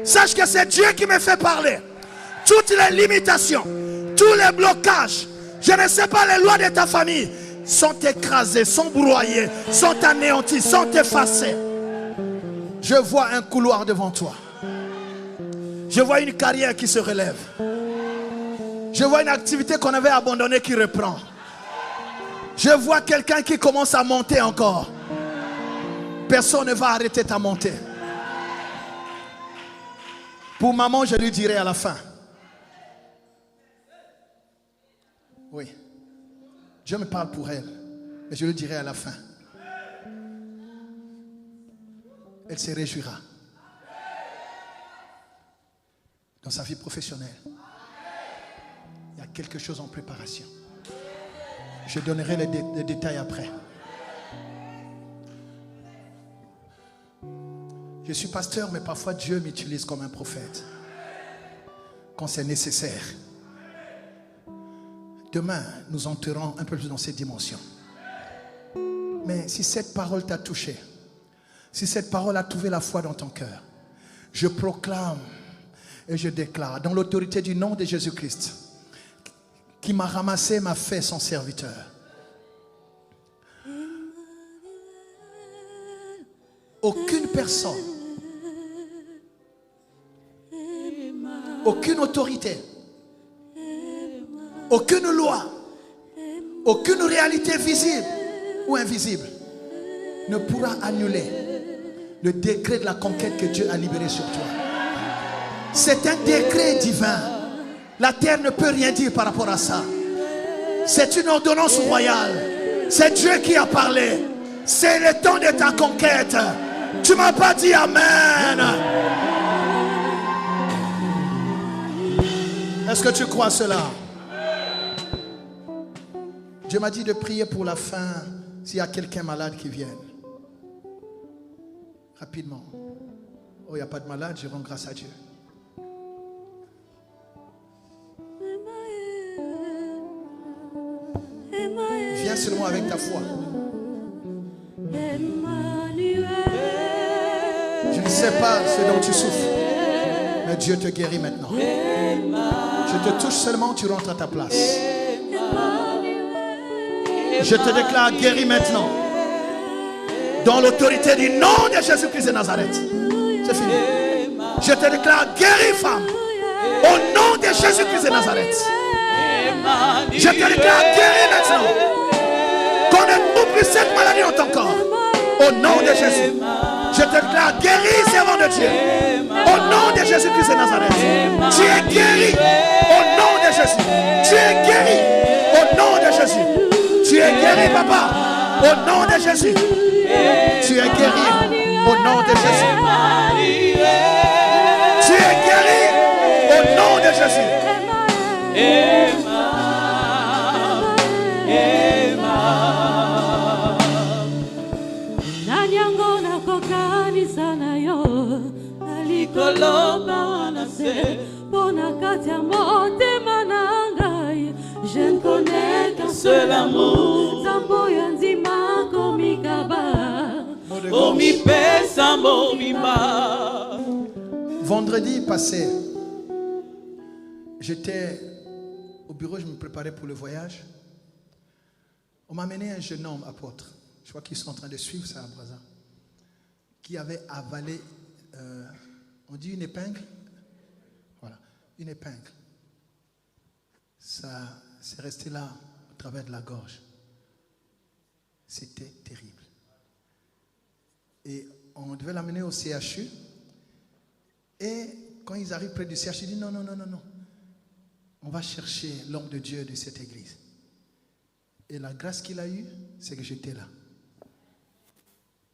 sache que c'est Dieu qui me fait parler. Toutes les limitations, tous les blocages, je ne sais pas, les lois de ta famille sont écrasées, sont broyées, sont anéanties, sont effacées. Je vois un couloir devant toi. Je vois une carrière qui se relève. Je vois une activité qu'on avait abandonnée qui reprend. Je vois quelqu'un qui commence à monter encore. Personne ne va arrêter ta montée. Pour maman, je lui dirai à la fin. Oui. Dieu me parle pour elle. Mais je lui dirai à la fin. Elle se réjouira. Dans sa vie professionnelle. Il y a quelque chose en préparation. Je donnerai les détails après. Je suis pasteur, mais parfois Dieu m'utilise comme un prophète. Quand c'est nécessaire. Demain, nous entrerons un peu plus dans cette dimension. Mais si cette parole t'a touché, si cette parole a trouvé la foi dans ton cœur, je proclame et je déclare, dans l'autorité du nom de Jésus-Christ, qui m'a ramassé, m'a fait son serviteur. Aucune personne, aucune autorité, aucune loi, aucune réalité visible ou invisible ne pourra annuler le décret de la conquête que Dieu a libéré sur toi. C'est un décret divin. La terre ne peut rien dire par rapport à ça. C'est une ordonnance royale. C'est Dieu qui a parlé. C'est le temps de ta conquête. Tu ne m'as pas dit Amen. Est-ce que tu crois cela? Dieu m'a dit de prier pour la fin. S'il y a quelqu'un malade qui vienne. Rapidement. Oh, il n'y a pas de malade, je rends grâce à Dieu. Viens seulement avec ta foi. Je ne sais pas ce dont tu souffres, mais Dieu te guérit maintenant. Je te touche seulement, tu rentres à ta place. Je te déclare guéri maintenant. Dans l'autorité du nom de Jésus-Christ de Nazareth. C'est fini. Je te déclare guéri, femme. Au nom de Jésus-Christ de Nazareth. Je te déclare guéri maintenant. Qu'on ne trouve plus cette maladie dans ton corps. Au nom de Jésus. Je te déclare guéri, servant de Dieu. Au nom de Jésus-Christ de Nazareth. Tu es guéri. Au nom de Jésus. Tu es guéri. Au nom de Jésus. Tu es guéri, papa. Au nom de Jésus. Tu es guéri. Au nom de Jésus. Tu es guéri. Au nom de Jésus. Je ne connais qu'un seul amour. Vendredi passé, j'étais au bureau, je me préparais pour le voyage. On m'a amené un jeune homme apôtre. Je crois qu'ils sont en train de suivre ça à Brazza. Qui avait avalé, on dit une épingle. Voilà, une épingle. Ça c'est resté là, au travers de la gorge. C'était terrible. Et on devait l'amener au CHU. Et quand ils arrivent près du CHU, ils disent non. On va chercher l'homme de Dieu de cette église. Et la grâce qu'il a eue, c'est que j'étais là.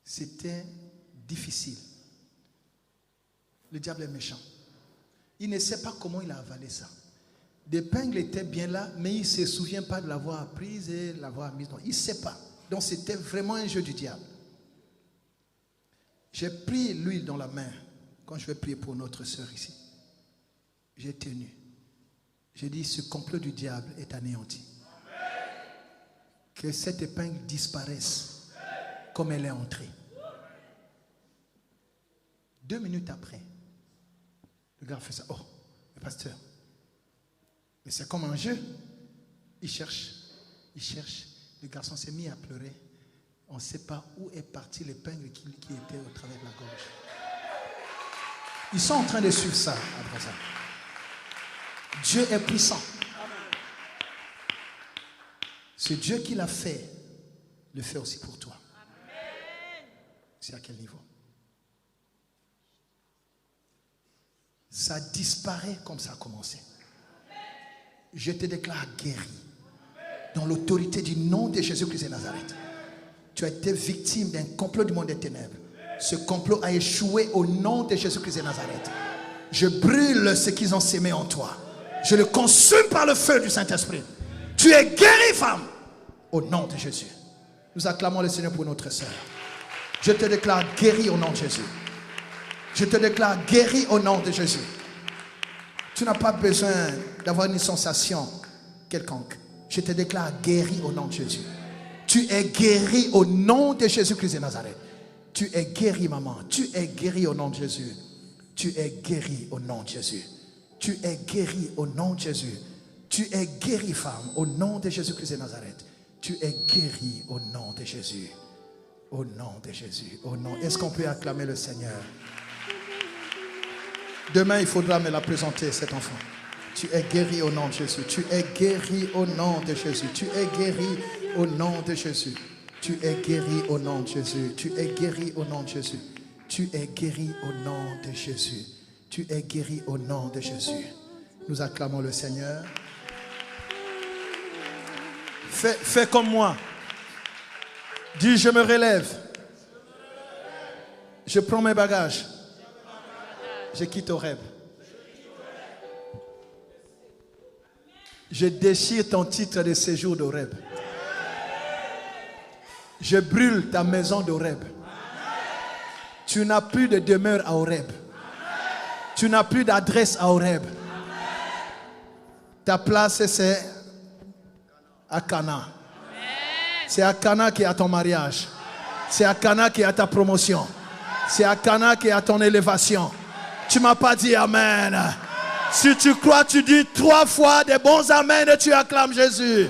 C'était difficile. Le diable est méchant. Il ne sait pas comment il a avalé ça. L'épingle était bien là, mais il ne se souvient pas de l'avoir prise et l'avoir mise. Il ne sait pas. Donc c'était vraiment un jeu du diable. J'ai pris l'huile dans la main quand je vais prier pour notre sœur ici. J'ai tenu. J'ai dit, ce complot du diable est anéanti. Que cette épingle disparaisse comme elle est entrée. 2 minutes après, le gars fait ça. Oh, le pasteur. Mais c'est comme un jeu. Il cherche. Le garçon s'est mis à pleurer. On ne sait pas où est partie l'épingle qui était au travers de la gorge. Ils sont en train de suivre ça après ça. Dieu est puissant. C'est Dieu qui l'a fait, le fait aussi pour toi. C'est à quel niveau? Ça disparaît comme ça a commencé. Je te déclare guéri. Dans l'autorité du nom de Jésus-Christ de Nazareth. Tu as été victime d'un complot du monde des ténèbres. Ce complot a échoué au nom de Jésus-Christ de Nazareth. Je brûle ce qu'ils ont sémé en toi. Je le consume par le feu du Saint-Esprit. Tu es guéri, femme, au nom de Jésus. Nous acclamons le Seigneur pour notre sœur. Je te déclare guéri au nom de Jésus. Je te déclare guéri au nom de Jésus. Tu n'as pas besoin d'avoir une sensation quelconque. Je te déclare guéri au nom de Jésus. Tu es guéri au nom de Jésus-Christ de Nazareth. Tu es guéri, maman. Tu es guéri au nom de Jésus. Tu es guéri au nom de Jésus. Tu es guéri au nom de Jésus. Tu es guéri, femme, au nom de Jésus-Christ de Nazareth. Tu es guéri au nom de Jésus. Au nom de Jésus. Au nom. Est-ce qu'on peut acclamer le Seigneur? Demain, il faudra me la présenter, cet enfant. Tu es guéri au nom de Jésus. Tu es guéri au nom de Jésus. Tu es guéri au nom de Jésus. Tu es guéri au nom de Jésus. Tu es guéri au nom de Jésus. Tu es guéri au nom de Jésus. Tu es guéri au nom de Jésus. Nous acclamons le Seigneur. Fais comme moi. Dis, je me relève. Je prends mes bagages. Je quitte Horeb. Je déchire ton titre de séjour d'Horeb. Je brûle ta maison d'Horeb. Tu n'as plus de demeure à Horeb. Tu n'as plus d'adresse à Horeb. Ta place, c'est à Cana. C'est à Cana qui est à ton mariage. C'est à Cana qui est à ta promotion. C'est à Cana qui est à ton élévation. Tu ne m'as pas dit Amen. Si tu crois, tu dis 3 fois des bons Amen et tu acclames Jésus.